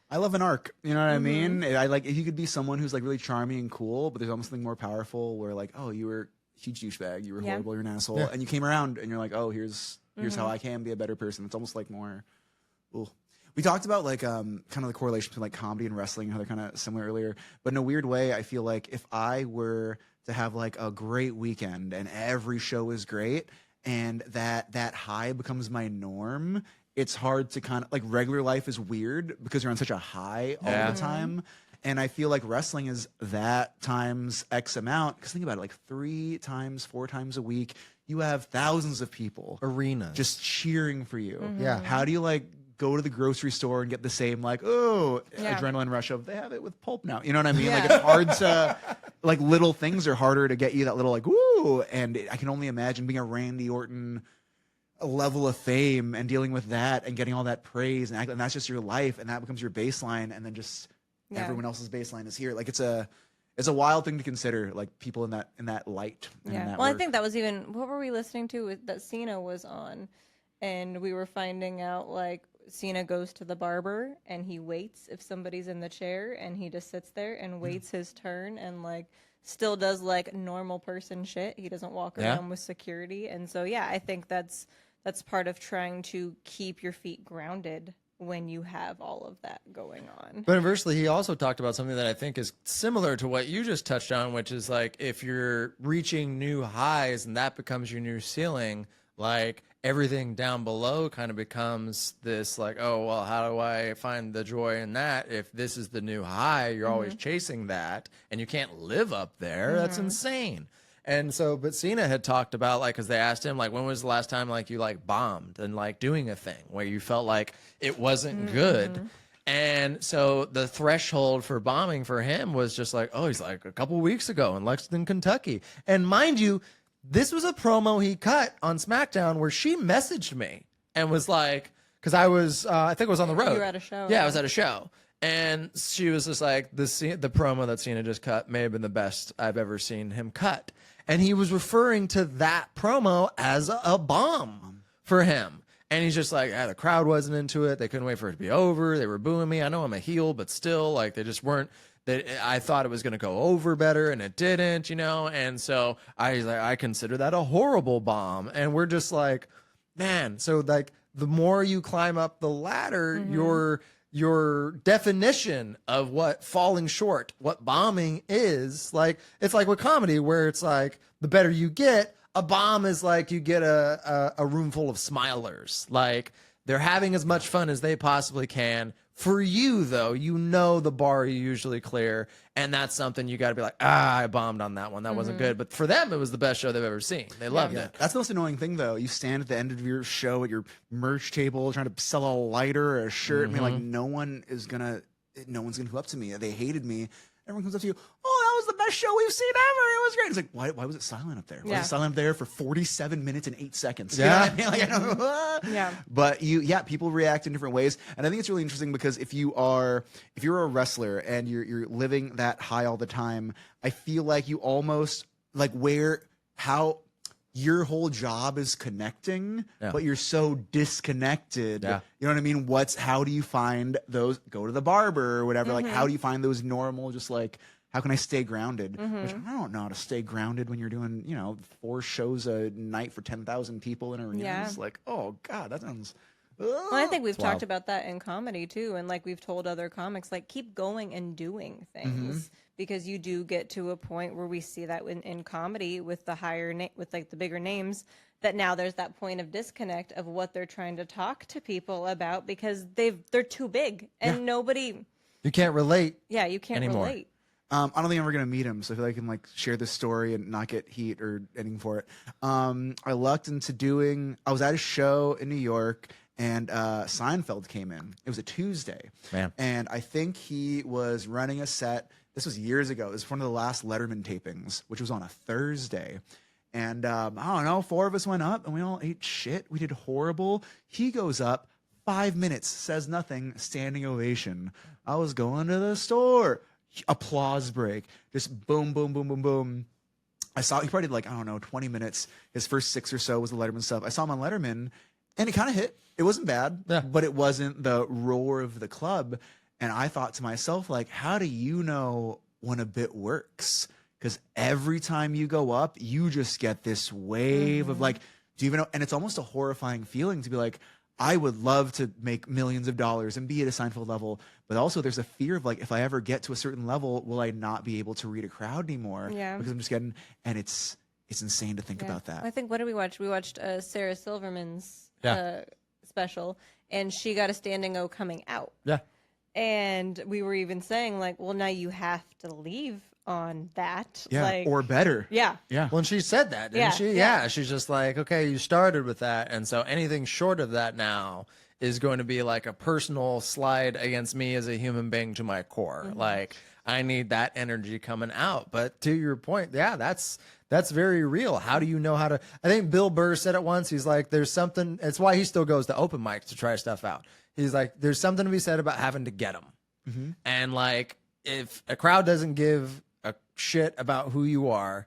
I love an arc. You know what I mean? I like he could be someone who's like really charming and cool, but there's almost something more powerful where like, oh, you were a huge douchebag, you were horrible, you're an asshole, and you came around and you're like, oh, here's how I can be a better person. It's almost like more. Ooh. We talked about like kind of the correlation between like comedy and wrestling, how they're kind of similar earlier. But in a weird way, I feel like if I were to have like a great weekend and every show is great, and that high becomes my norm, it's hard to kind of like regular life is weird because you're on such a high all the time. And I feel like wrestling is that times X amount. Because think about it, like 3 times, 4 times a week, you have thousands of people Arenas. just cheering for you. Yeah. How do you like go to the grocery store and get the same like adrenaline rush of they have it with pulp now? You know what I mean? Like it's hard to like little things are harder to get you that little like woo. And I can only imagine being a Randy Orton level of fame and dealing with that and getting all that praise and that's just your life, and that becomes your baseline, and then just everyone else's baseline is here. Like it's a wild thing to consider, like people in that light. And in that well, work. I think that was even what were we listening to that Cena was on, and we were finding out like Cena goes to the barber and he waits if somebody's in the chair, and he just sits there and waits his turn, and like still does like normal person shit. He doesn't walk around with security. And so I think that's part of trying to keep your feet grounded when you have all of that going on. But inversely, he also talked about something that I think is similar to what you just touched on, which is like if you're reaching new highs and that becomes your new ceiling, like everything down below kind of becomes this like, oh, well, how do I find the joy in that? If this is the new high, you're always chasing that and you can't live up there. That's insane. And so, but Cena had talked about like, cause they asked him like, when was the last time like you like bombed and like doing a thing where you felt like it wasn't good. And so the threshold for bombing for him was just like, oh, he's like a couple weeks ago in Lexington, Kentucky. And mind you, this was a promo he cut on SmackDown where she messaged me and was like, because I was, I think I was on the road. You were at a show. Yeah, I was at a show. And she was just like, the promo that Cena just cut may have been the best I've ever seen him cut. And he was referring to that promo as a bomb for him. And he's just like, the crowd wasn't into it. They couldn't wait for it to be over. They were booing me. I know I'm a heel, but still, like, they just weren't. I thought it was going to go over better, and it didn't, And so I consider that a horrible bomb. And we're just like, man. So like, the more you climb up the ladder, your definition of what falling short, what bombing is, like, it's like with comedy where it's like the better you get, a bomb is like you get a room full of smilers. Like they're having as much fun as they possibly can. For you, though, the bar you usually clear, and that's something you got to be like, I bombed on that one. That wasn't good. But for them, it was the best show they've ever seen. They loved it. That's the most annoying thing, though. You stand at the end of your show at your merch table trying to sell a lighter or a shirt, and be like, no one's gonna come up to me. They hated me. Everyone comes up to you. Oh, that was the best show we've seen ever. It was great. It's like, why was it silent up there? Why was it silent up there for 47 minutes and 8 seconds? You know what I mean? Like, I don't know. Yeah. But people react in different ways. And I think it's really interesting because if you're a wrestler and you're living that high all the time, I feel like you almost like how your whole job is connecting, but you're so disconnected. Yeah. You know what I mean? How do you find those, go to the barber or whatever, like how do you find those normal, just like, how can I stay grounded? Which I don't know how to stay grounded when you're doing, 4 shows a night for 10,000 people in arenas. Yeah. Like, oh God, that sounds... Well, I think we've talked about that in comedy too, and like we've told other comics, like keep going and doing things because you do get to a point where we see that in comedy with the with like the bigger names, that now there's that point of disconnect of what they're trying to talk to people about because they're too big and nobody. You can't relate. Yeah, you can't anymore. relate. I don't think I'm ever gonna meet him, so I feel like I can like share this story and not get heat or anything for it. I lucked into I was at a show in New York. And Seinfeld came in. It was a Tuesday. Man. And I think he was running a set. This was years ago. It was one of the last Letterman tapings, which was on a Thursday. And I don't know, 4 of us went up and we all ate shit. We did horrible. He goes up, 5 minutes, says nothing, standing ovation. I was going to the store. Applause break. Just boom, boom, boom, boom, boom. He probably did like, I don't know, 20 minutes. His first 6 or so was the Letterman stuff. I saw him on Letterman. And it kind of hit. It wasn't bad, but it wasn't the roar of the club. And I thought to myself, like, how do you know when a bit works? Because every time you go up, you just get this wave of like, do you even know? And it's almost a horrifying feeling to be like, I would love to make millions of dollars and be at a Seinfeld level. But also there's a fear of like, if I ever get to a certain level, will I not be able to read a crowd anymore? Yeah. Because I'm just getting, and it's insane to think about that. I think, what did we watch? We watched Sarah Silverman's special, and she got a standing O coming out. Yeah. And we were even saying like, well, now you have to leave on that. Yeah. Like, or better. Yeah. Yeah. Well, she said that, didn't she? Yeah. She's just like, okay, you started with that. And so anything short of that now is going to be like a personal slide against me as a human being to my core. Like, I need that energy coming out. But to your point, yeah, that's very real. How do you know how to? I think Bill Burr said it once. He's like, there's something. It's why he still goes to open mics to try stuff out. He's like, there's something to be said about having to get them. And like, if a crowd doesn't give a shit about who you are,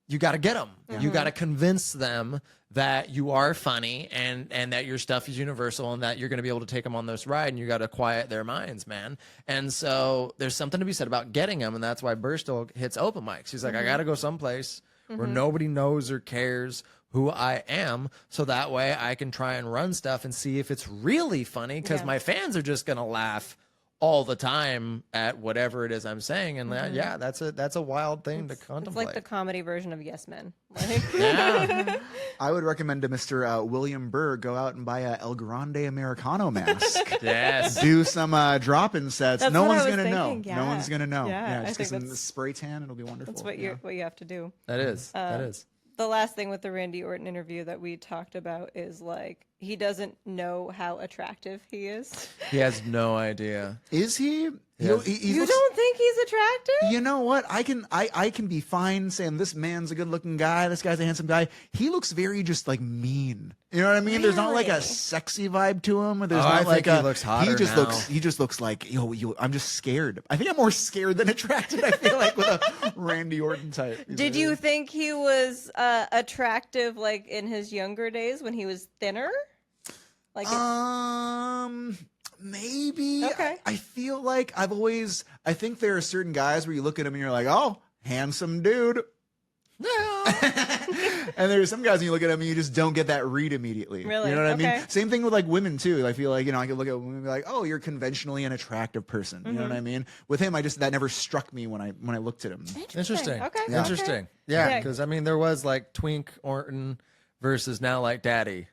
you got to get them. You got to convince them that you are funny and that your stuff is universal and that you're going to be able to take them on this ride, and you got to quiet their minds, man. And so there's something to be said about getting them, and that's why Burr still hits open mics. He's like, I got to go someplace where nobody knows or cares who I am, so that way I can try and run stuff and see if it's really funny, because my fans are just going to laugh all the time at whatever it is I'm saying. And that's a wild thing to contemplate. It's like the comedy version of Yes Men. Like, I would recommend to Mr. William Burr go out and buy a El Grande Americano mask. Yes. Do some drop-in sets. That's no what one's I was going to know. thinking, No one's going to know. Yeah, just get some spray tan. It'll be wonderful. That's what you have to do. That is. That is. The last thing with the Randy Orton interview that we talked about is like, he doesn't know how attractive he is. He has no idea. Is he? Yes. You don't think he's attractive? You know what? I can be fine saying this man's a good looking guy. This guy's a handsome guy. He looks very just like mean. You know what I mean? Really? There's not like a sexy vibe to him. There's not I like think he looks hotter He just looks like I'm just scared. I think I'm more scared than attracted. I feel like with a Randy Orton type. Did you think he was attractive like in his younger days when he was thinner? Like maybe. Okay. I feel like I think there are certain guys where you look at them and you're like, oh, handsome dude. And there's some guys when you look at them and you just don't get that read immediately. Really? You know what I mean? Okay. Same thing with like women too. I feel like, I could look at women and be like, oh, you're conventionally an attractive person. You know what I mean? With him, that never struck me when I looked at him. Interesting. Okay. Yeah. Interesting. Yeah. Because I mean, there was like Twink Orton versus now like Daddy.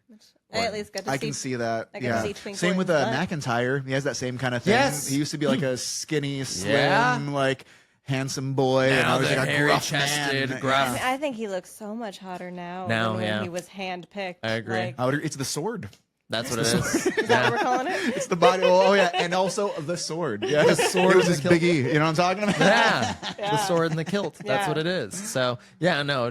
I at least got to see. I can see that. I got to see Twink Same with Orton's butt. McIntyre. He has that same kind of thing. Yes. He used to be like a skinny, slim, like handsome boy. Now and he's like a hairy-chested, gruff man. gruff. I think he looks so much hotter now, Now, than when he was handpicked. I agree. Like, It's the sword. That's what it is. Is that what we're calling it? It's the body. Oh yeah, and also the sword. Yeah, The sword It was and his the big E. You know what I'm talking about? Yeah, Yeah. the sword and the kilt. That's Yeah. what it is. So yeah, no,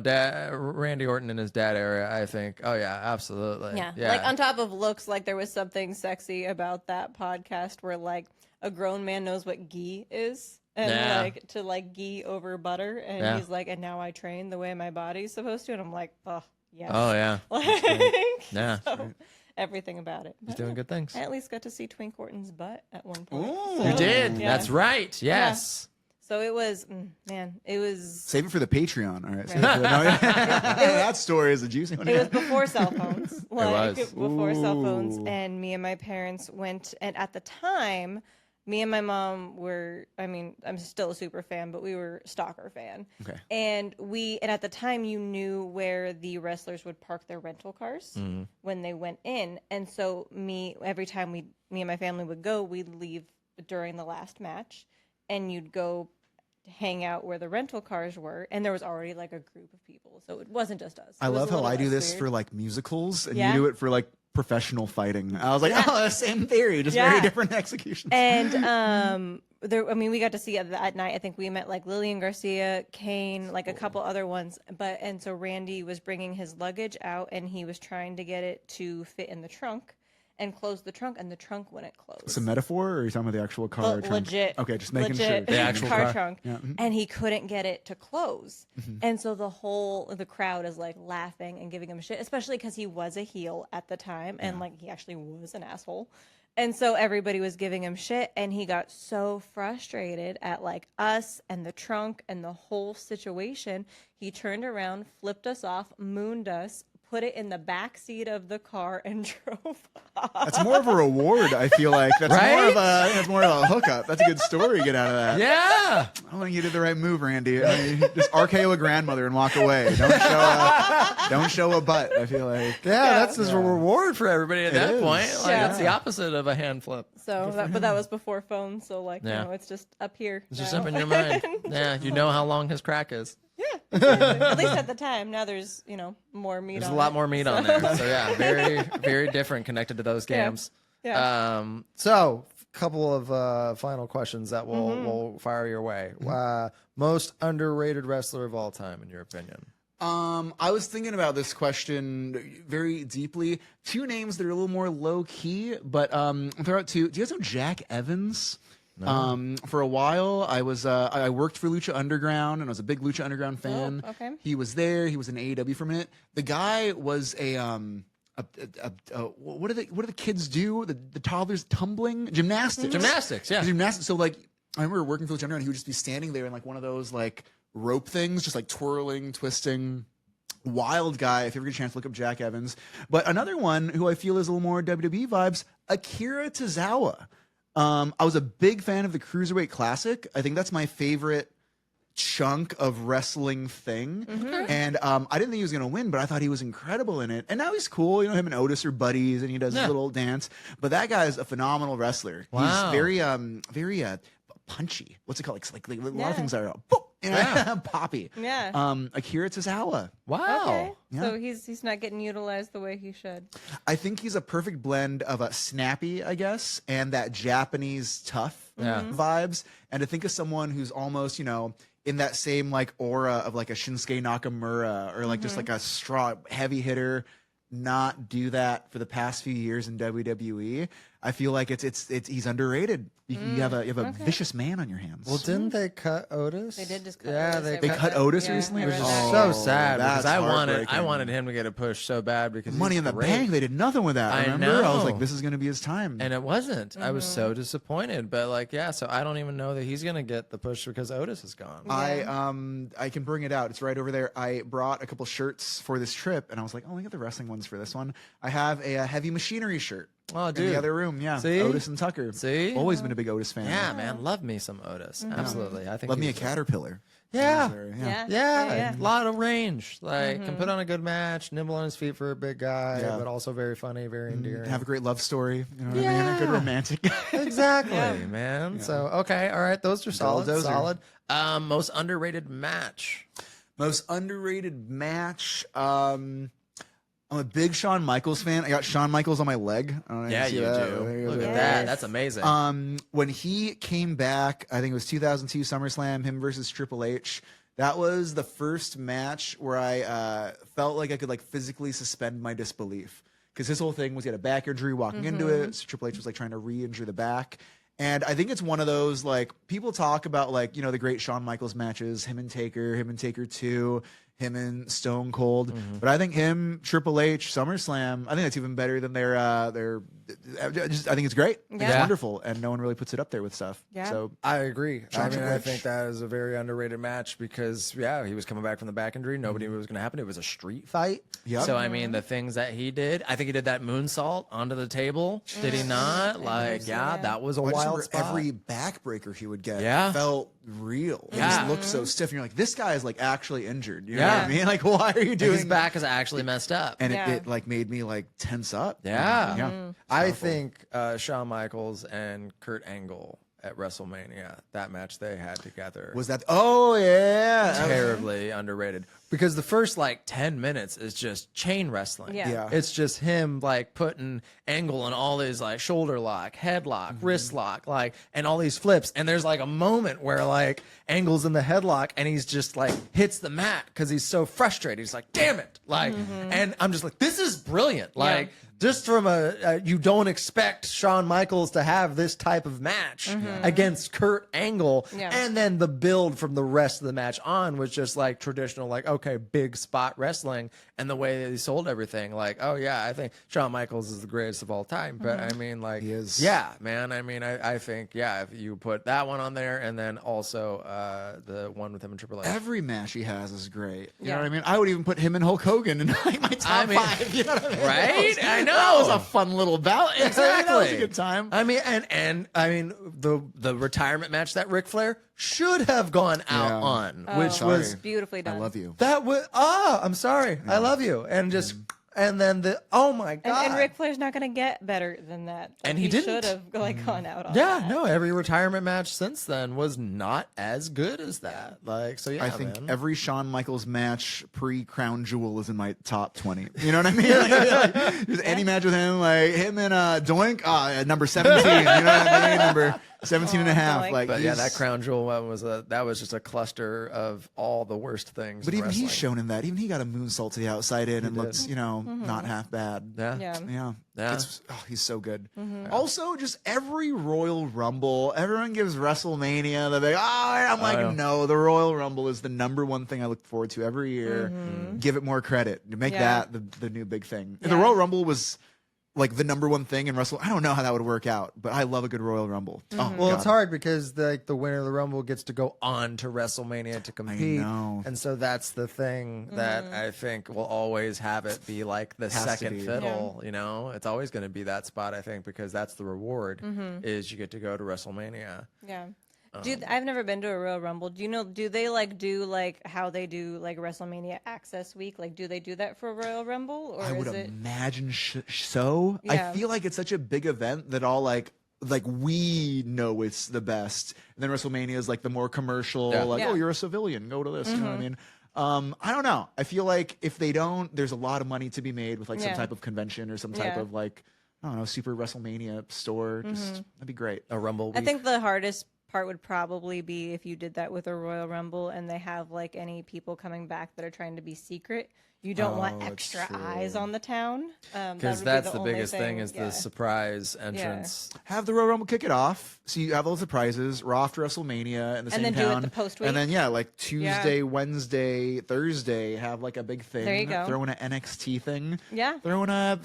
Randy Orton in his dad era, I think. Oh yeah, absolutely. Yeah. Like on top of looks, like there was something sexy about that podcast where like a grown man knows what ghee is. And Yeah. like to like ghee over butter, and Yeah. he's like, and now I train the way my body's supposed to, and I'm like, oh yes. Oh yeah, Like, yeah. so, everything about it. He's But, doing yeah. good things. I at least got to see Twink Orton's butt at one point. Ooh. So, You did. yeah. That's right. Yes. So it was, man, it was. Save it for the Patreon. All right. Save Right. it for that story is a juicy one. It was before cell phones. Like, was. before cell phones, Ooh. and me and my parents went. And at the time, me and my mom were. I mean, I'm still a super fan, but we were Stalker fan. Okay. And at the time, you knew where the wrestlers would park their rental cars when they went in. And so every time me and my family would go, we'd leave during the last match, and you'd go hang out where the rental cars were, and there was already like a group of people, so it wasn't just us. I It was love a how little I do less this weird. for like musicals, and Yeah. you do it for like professional fighting. I was like, Yeah. oh, same theory, just Yeah. very different executions. And we got to see at night. I think we met like Lillian Garcia, Kane, like a couple other ones. And so Randy was bringing his luggage out, and he was trying to get it to fit in the trunk and close the trunk, and the trunk wouldn't close. It's a metaphor, or are you talking about the actual car? Le- trunk? legit. Okay, just making legit sure. The actual car. trunk. Yeah. And he couldn't get it to close. And so the crowd is like laughing and giving him shit, especially because he was a heel at the time, and like he actually was an asshole. And so everybody was giving him shit, and he got so frustrated at like us and the trunk and the whole situation. He turned around, flipped us off, mooned us, put it in the back seat of the car, and drove off. That's more of a reward, I feel like. That's more of a hookup. That's a good story to get out of that. Yeah. I think you did the right move, Randy. I mean, just RKO a grandmother and walk away. Don't show a butt, I feel like. Yeah, that's his reward for everybody at that is. point. Like, Yeah. That's the opposite of a hand flip. So, but that was before phones, so like Yeah. you know, it's just up here. It's just now. up in your mind. Yeah, you know how long his crack is. At least at the time. Now there's more meat. There's on a lot it, more meat so- on there. So yeah, very, very different connected to those Yeah. games. Yeah. So couple of final questions that will Mm-hmm. will fire your way. Most underrated wrestler of all time, in your opinion? I was thinking about this question very deeply. Two names that are a little more low key, but I'll throw out two. Do you guys know Jack Evans? For a while, I worked for Lucha Underground, and I was a big Lucha Underground fan. Oh, okay. He was there. He was in AEW for a minute. The guy was what do the kids do? The toddlers tumbling gymnastics. Gymnastics, yeah. Gymnastics. So like, I remember working for Lucha Underground. He would just be standing there in like one of those like rope things, just like twirling, twisting. Wild guy. If you ever get a chance, look up Jack Evans. But another one who I feel is a little more WWE vibes, Akira Tozawa. I was a big fan of the Cruiserweight Classic. I think that's my favorite chunk of wrestling thing. And I didn't think he was going to win, but I thought he was incredible in it. And now he's cool. You know, him and Otis are buddies, and he does his little dance. But that guy is a phenomenal wrestler. Wow. He's very punchy. What's it called? Like a lot Yeah. of things are boop, poppy. Yeah. Akira Tozawa. Wow. Okay. Yeah. So he's not getting utilized the way he should. I think he's a perfect blend of a snappy, I guess, and that Japanese tough vibes. And to think of someone who's almost, in that same like aura of like a Shinsuke Nakamura or like just like a strong heavy hitter, not do that for the past few years in WWE. I feel like it's he's underrated. You have a vicious man on your hands. Well, didn't they cut Otis? They did just cut Yeah, Otis. they They cut Otis Yeah, recently, I which read is that. so sad because that's I heartbreaking. wanted him to get a push so bad because Money he's in the great. Bank. They did nothing with that. I Remember? I was know. like, this is going to be his time. And it wasn't. I was so disappointed. But so I don't even know that he's gonna get the push because Otis is gone. I can bring it out. It's right over there. I brought a couple shirts for this trip, and I was like, oh, I got the wrestling ones for this one. I have a heavy machinery shirt. Oh, In dude. the other room, yeah. See? Otis and Tucker. See? Always been a big Otis fan. Yeah, man, love me some Otis. Absolutely, I think. Love me a he's- Caterpillar. Yeah. Yeah. Yeah, a lot of range. Like can put on a good match, nimble on his feet for a big guy, Yeah. but also very funny, very endearing. Have a great love story. You know what I mean? Yeah. A good romantic. Exactly, man. So okay, all right, those are solid. Those are- Solid. Most underrated match. Most underrated match. I'm a big Shawn Michaels fan. I got Shawn Michaels on my leg. I don't know if Yeah, see you that. do. Look at Yes. that. That's amazing. When he came back, I think it was 2002 SummerSlam, him versus Triple H. That was the first match where I felt like I could like physically suspend my disbelief, because his whole thing was he had a back injury walking into it. So Triple H was like trying to re-injure the back. And I think it's one of those, like, people talk about, like, you know, the great Shawn Michaels matches, him and Taker 2, him and Stone Cold. But I think him, Triple H, SummerSlam, I think that's even better than their I think it's great. I think it's Yeah. wonderful, and no one really puts it up there with stuff. Yeah. So I agree. I mean, Triple I H. think that is a very underrated match because, yeah, he was coming back from the back injury. Nobody knew what was going to happen. It was a street fight. Yep. So, I mean, the things that he did, I think he did that moonsault onto the table. Did he not? Like, yeah, that was a I just wild remember spot. every backbreaker he would get felt real. He Yeah. just looked so stiff, and you're like, this guy is like actually injured. You know Yeah. what I mean? Like, why are you Like, doing his back is actually messed up. And Yeah. it like made me like tense up. Yeah. Yeah. I think Shawn Michaels and Kurt Angle at WrestleMania, that match they had together, Was that? Oh yeah. terribly underrated because the first like 10 minutes is just chain wrestling. Yeah. Yeah. It's just him like putting Angle on all these like shoulder lock, headlock, wrist lock, like, and all these flips. And there's like a moment where like Angle's in the headlock and he's just like hits the mat because he's so frustrated. He's like, damn it. Like, and I'm just like, this is brilliant. Like, just from you don't expect Shawn Michaels to have this type of match against Kurt Angle. Yeah. And then the build from the rest of the match on was just like traditional, like, okay, big spot wrestling, and the way that he sold everything. Like, oh, yeah, I think Shawn Michaels is the greatest of all time. But I mean, like, He is. yeah, man. I mean, I think, yeah, if you put that one on there and then also the one with him and Triple H. Every match he has is great. You Yeah. know what I mean? I would even put him and Hulk Hogan in like my top I mean, 5. You know what I mean? right? I know. That was a fun little bout. Exactly. That was a good time. I mean, and I mean the retirement match that Ric Flair should have gone out Yeah. on, Oh, which Sorry. was beautifully done. I love you. that was I'm sorry, I love you, and just and then the oh my god, And Ric Flair's not going to get better than that. And he didn't. should have like gone out on yeah, that. no, every retirement match since then was not as good as that. Like, so yeah, I think man. every Shawn Michaels match pre-Crown Jewel is in my top 20. You know what I mean? Like, just any match with him, like him and Doink, number 17. You know what I mean? Number 17 and a half. Doink. Like, But yeah, he's- that Crown Jewel one was that was just a cluster of all the worst things. But in even wrestling. he's shown in that. Even he got a moonsault to the outside in and looks, you know, not half bad. Yeah. Yeah. Yeah. Yeah. He's so good. Also, just every Royal Rumble, everyone gives WrestleMania the big, I'm like, yeah. no, the Royal Rumble is the number one thing I look forward to every year. Give it more credit. Make Yeah. that the new big thing. If Yeah. the Royal Rumble was like the number one thing in wrestling, I don't know how that would work out, but I love a good Royal Rumble. Oh, Well, God. it's hard because the winner of the Rumble gets to go on to WrestleMania to compete. know. And so that's the thing that I think will always have it be like the Has to second be. fiddle, you know? It's always going to be that spot, I think, because that's the reward is you get to go to WrestleMania. Yeah. I've never been to a Royal Rumble. Do you know? Do they do how they do like WrestleMania Access Week? Like, do they do that for Royal Rumble, or I would is it? imagine so. Yeah. I feel like it's such a big event that all like we know it's the best. And then WrestleMania is like the more commercial, Yeah. like, Yeah. oh, you're a civilian, go to this. You know what I mean? I don't know. I feel like if they don't, there's a lot of money to be made with like some Yeah. type of convention or some type Yeah. of like, I don't know, super WrestleMania store. Just that'd be great. A Rumble I week. think the hardest part would probably be if you did that with a Royal Rumble and they have like any people coming back that are trying to be secret. You don't want that's extra true. eyes on the town. because that's the biggest thing is yeah. the surprise entrance. Have the Royal Rumble kick it off. So you have all the surprises, Raw after WrestleMania in the same then do it town. the post-week. And then, yeah, like Tuesday, Wednesday, Thursday, have like a big thing. There you go. Throw in an NXT thing. Yeah. Throw in an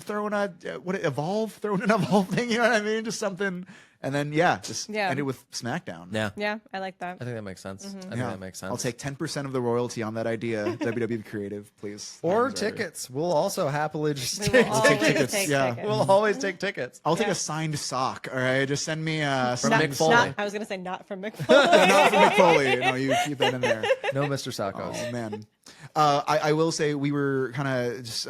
Evolve thing. You know what I mean? Just something. And then, just Yeah. end it with SmackDown. Yeah. Yeah, I like that. I think that makes sense. I think Yeah. that makes sense. I'll take 10% of the royalty on that idea. WWE Creative, please. or I'm sorry. tickets. We'll also happily just We take will always tickets. take Yeah. tickets. We'll always take tickets. I'll take Yeah. a signed sock, all right? Just send me a From signed Mick Foley. sock. I was gonna say not from Mick Foley. Not from Mick Foley. No, you keep that in there. No Mr. Sakos. Oh man. I will say we were kind of just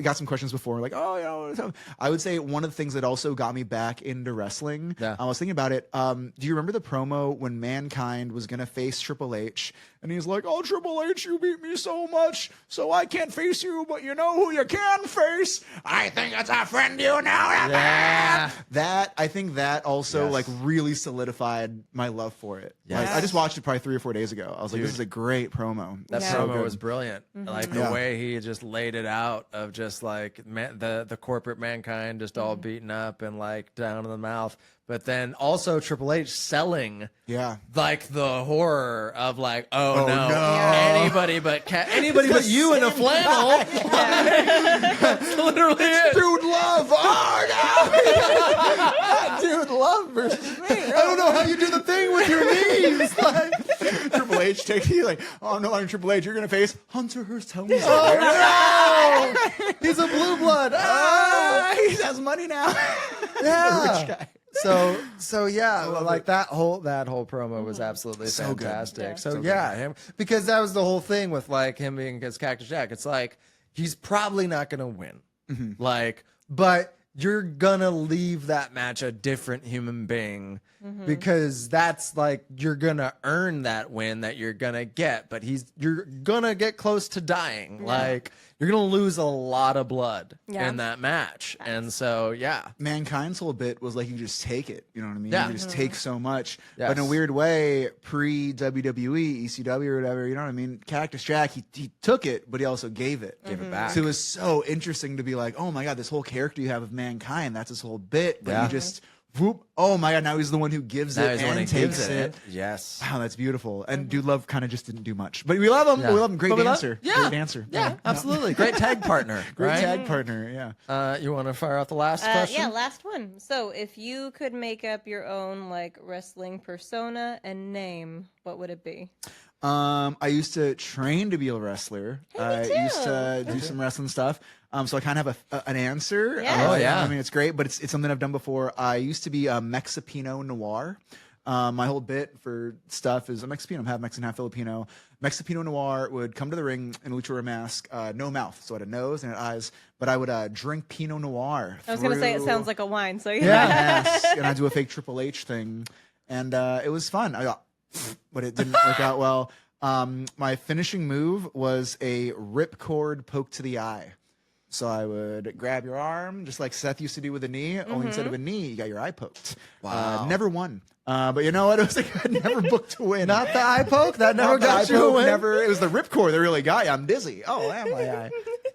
got some questions before, like, oh, I would say one of the things that also got me back into wrestling. Yeah. I was thinking about it. Do you remember the promo when Mankind was gonna face Triple H, and he's like, "Oh, Triple H, you beat me so much, so I can't face you, but you know who you can face? I think it's a friend you know." Yeah. That I think that also Yes. like really solidified my love for it. Like, Yes. I just watched it probably 3 or 4 days ago. I was like, this is a great promo. That Yeah. promo was brilliant. Like the Yeah. way he just laid it out of just like the corporate Mankind just all beaten up and like down in the mouth. But then also Triple H selling Yeah. like the horror of like, oh, Oh, no, no. anybody but you in a flannel. That's literally it. Dude Love. Oh, no. Dude Love versus me. I don't know how you do the thing with your knees. Like, Triple H takes you like, oh no, I'm Triple H. You're gonna face Hunter Hearst Helmsley. oh no, he's a blue blood. He has money now. Yeah. Rich guy. So yeah, like it. that whole promo was absolutely So good. fantastic. Yeah. So So yeah, him, because that was the whole thing with like him being against Cactus Jack. It's like he's probably not gonna win. Like, but you're gonna leave that match a different human being because that's like you're gonna earn that win that you're gonna get. But you're gonna get close to dying. Like you're gonna lose a lot of blood Yeah. in that match, and so yeah. Mankind's whole bit was like you just take it. You know what I mean? Yeah. You just take so much. Yes. But in a weird way, pre WWE, ECW or whatever, you know what I mean? Cactus Jack, he took it, but he also gave it. Give it back. So it was so interesting to be like, oh my God, this whole character you have of Mankind, that's his whole bit. But Yeah. you just whoop, oh my God, now he's the one who gives Now it he's the one and who takes gives it. Yes. Wow, that's beautiful. And Dude Love kind of just didn't do much. But we love him. Yeah. We love him. Great But we love- dancer. yeah. Great dancer. Yeah, absolutely. Great tag partner. Great right? tag partner. Yeah. You want to fire out the last question? Yeah, last one. So, if you could make up your own like wrestling persona and name, what would it be? I used to train to be a wrestler. I used to do some wrestling stuff. So I kind of have an answer. Yeah. Oh, yeah. I mean, it's great, but it's something I've done before. I used to be a Mexipino Noir. My whole bit for stuff is I'm Mexican. I'm half Mexican, half Filipino. Mexipino Noir would come to the ring in a luchador mask, no mouth, so I had a nose and had eyes, but I would drink Pinot Noir. I was gonna say it sounds like a wine. So mask, and I do a fake Triple H thing, and it was fun. I got, but it didn't work out well. My finishing move was a ripcord poke to the eye. So I would grab your arm, just like Seth used to do with a knee, only instead of a knee, you got your eye poked. Wow. Never won. But you know what? It was like I never booked to win. Not the eye poke? That never Not the got eye you a poke, win? Never. It was the ripcord that really got you. I'm dizzy. Oh, am my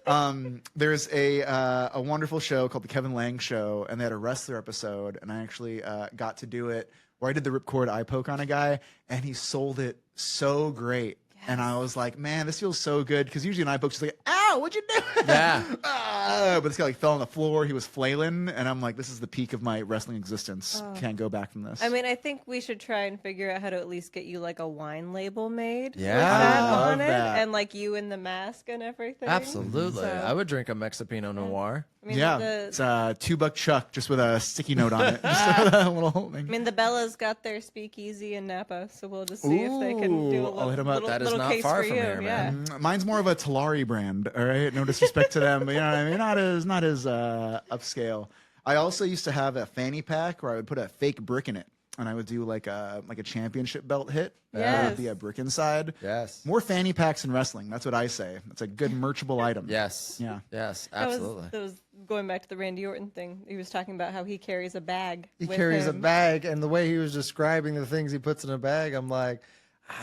eye. There's a wonderful show called The Kevin Lang Show, and they had a wrestler episode, and I actually got to do it where I did the ripcord eye poke on a guy, and he sold it so great. And I was like, man, this feels so good. Because usually an eye poke's just like, ow, what'd you do? Yeah. But this guy like fell on the floor. He was flailing. And I'm like, this is the peak of my wrestling existence. Can't go back from this. I mean, I think we should try and figure out how to at least get you like a wine label made with Yeah. that I love on it, that. and like you in the mask and everything. Absolutely. So- I would drink a Mexipino Noir. I mean, yeah. the, It's a $2 Chuck just with a sticky note on it. Just a little thing. I mean, the Bellas got their speakeasy in Napa, so we'll just see if they can do a Ooh, I'll hit 'em up. little, That is little not case far for from you. here, Yeah. man. Mine's more of a Talari brand, all right? No disrespect to them, but you know what I mean? Not as upscale. I also used to have a fanny pack where I would put a fake brick in it, and I would do like a championship belt hit. There would be a brick inside. Yes. More fanny packs in wrestling. That's what I say. It's a good merchable item. Yes. Yeah. Yes, That absolutely. was going back to the Randy Orton thing. He was talking about how he carries a bag. He with carries a him. bag, and the way he was describing the things he puts in a bag, I'm like,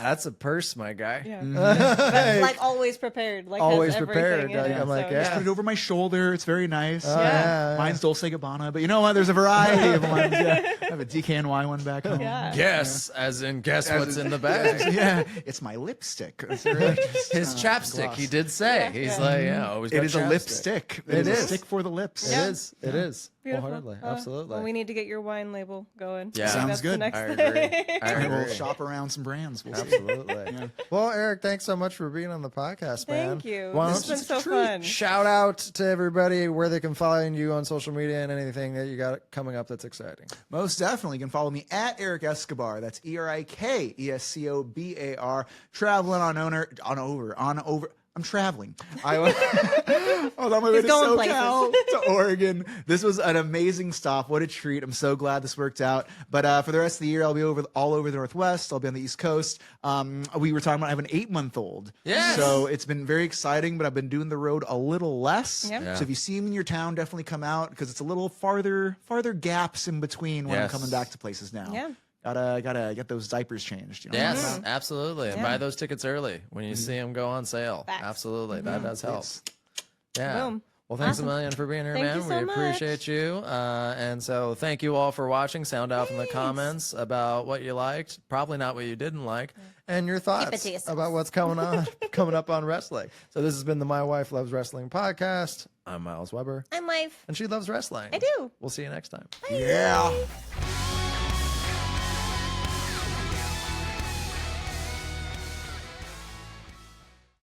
that's a purse, my guy. Yeah. Like, Like always prepared. Like Always has prepared, everything in like, it, I'm like, so- yeah. Just put it over my shoulder. It's very nice. yeah. Mine's Dolce Gabbana, but you know what? There's a variety of ones. Yeah. I have a DKNY one back home. Yeah. Guess, as in guess what's in the bag. Yeah, it's my lipstick. It's really just, His chapstick, gloss. he did say. He's like, yeah, always It got is a chapstick. lipstick. It It is a is. stick for the lips. It is. It is. Beautiful. Wholeheartedly. Well, Absolutely. Well, we need to get your wine label going. Yeah. I think Sounds that's the good. next I thing. agree. I And we'll agree. shop around some brands. We'll see. Absolutely. Well, Eric, thanks so much for being on the podcast, man. Thank you. Why This don't has been you so fun. shout out to everybody where they can find you on social media and anything that you got coming up that's exciting. Most definitely. You can follow me at Eric Escobar. That's ErikEscobar. Traveling on I'm traveling. I was on my way He's to going SoCal places. to Oregon. This was an amazing stop. What a treat. I'm so glad this worked out. But for the rest of the year, I'll be all over the Northwest. I'll be on the East Coast. We were talking about I have an 8-month-old. Yes. So it's been very exciting, but I've been doing the road a little less. Yep. Yeah. So if you see him in your town, definitely come out because it's a little farther gaps in between when I'm Yes. coming back to places now. Yeah. Gotta get those diapers changed. You know what I'm Yes, talking about? absolutely. And Yeah. buy those tickets early when you see them go on sale. Facts. Absolutely. That does help. Yes. Yeah. Boom. Well, thanks Awesome. a million for being here, Thank man. you so We much. appreciate you. And so thank you all for watching. Sound off in the comments about what you liked, probably not what you didn't like, and your thoughts to yourself. about what's coming up on wrestling. So this has been the My Wife Loves Wrestling podcast. I'm Miles Weber, I'm wife. and she loves wrestling. I do. We'll see you next time. Yeah.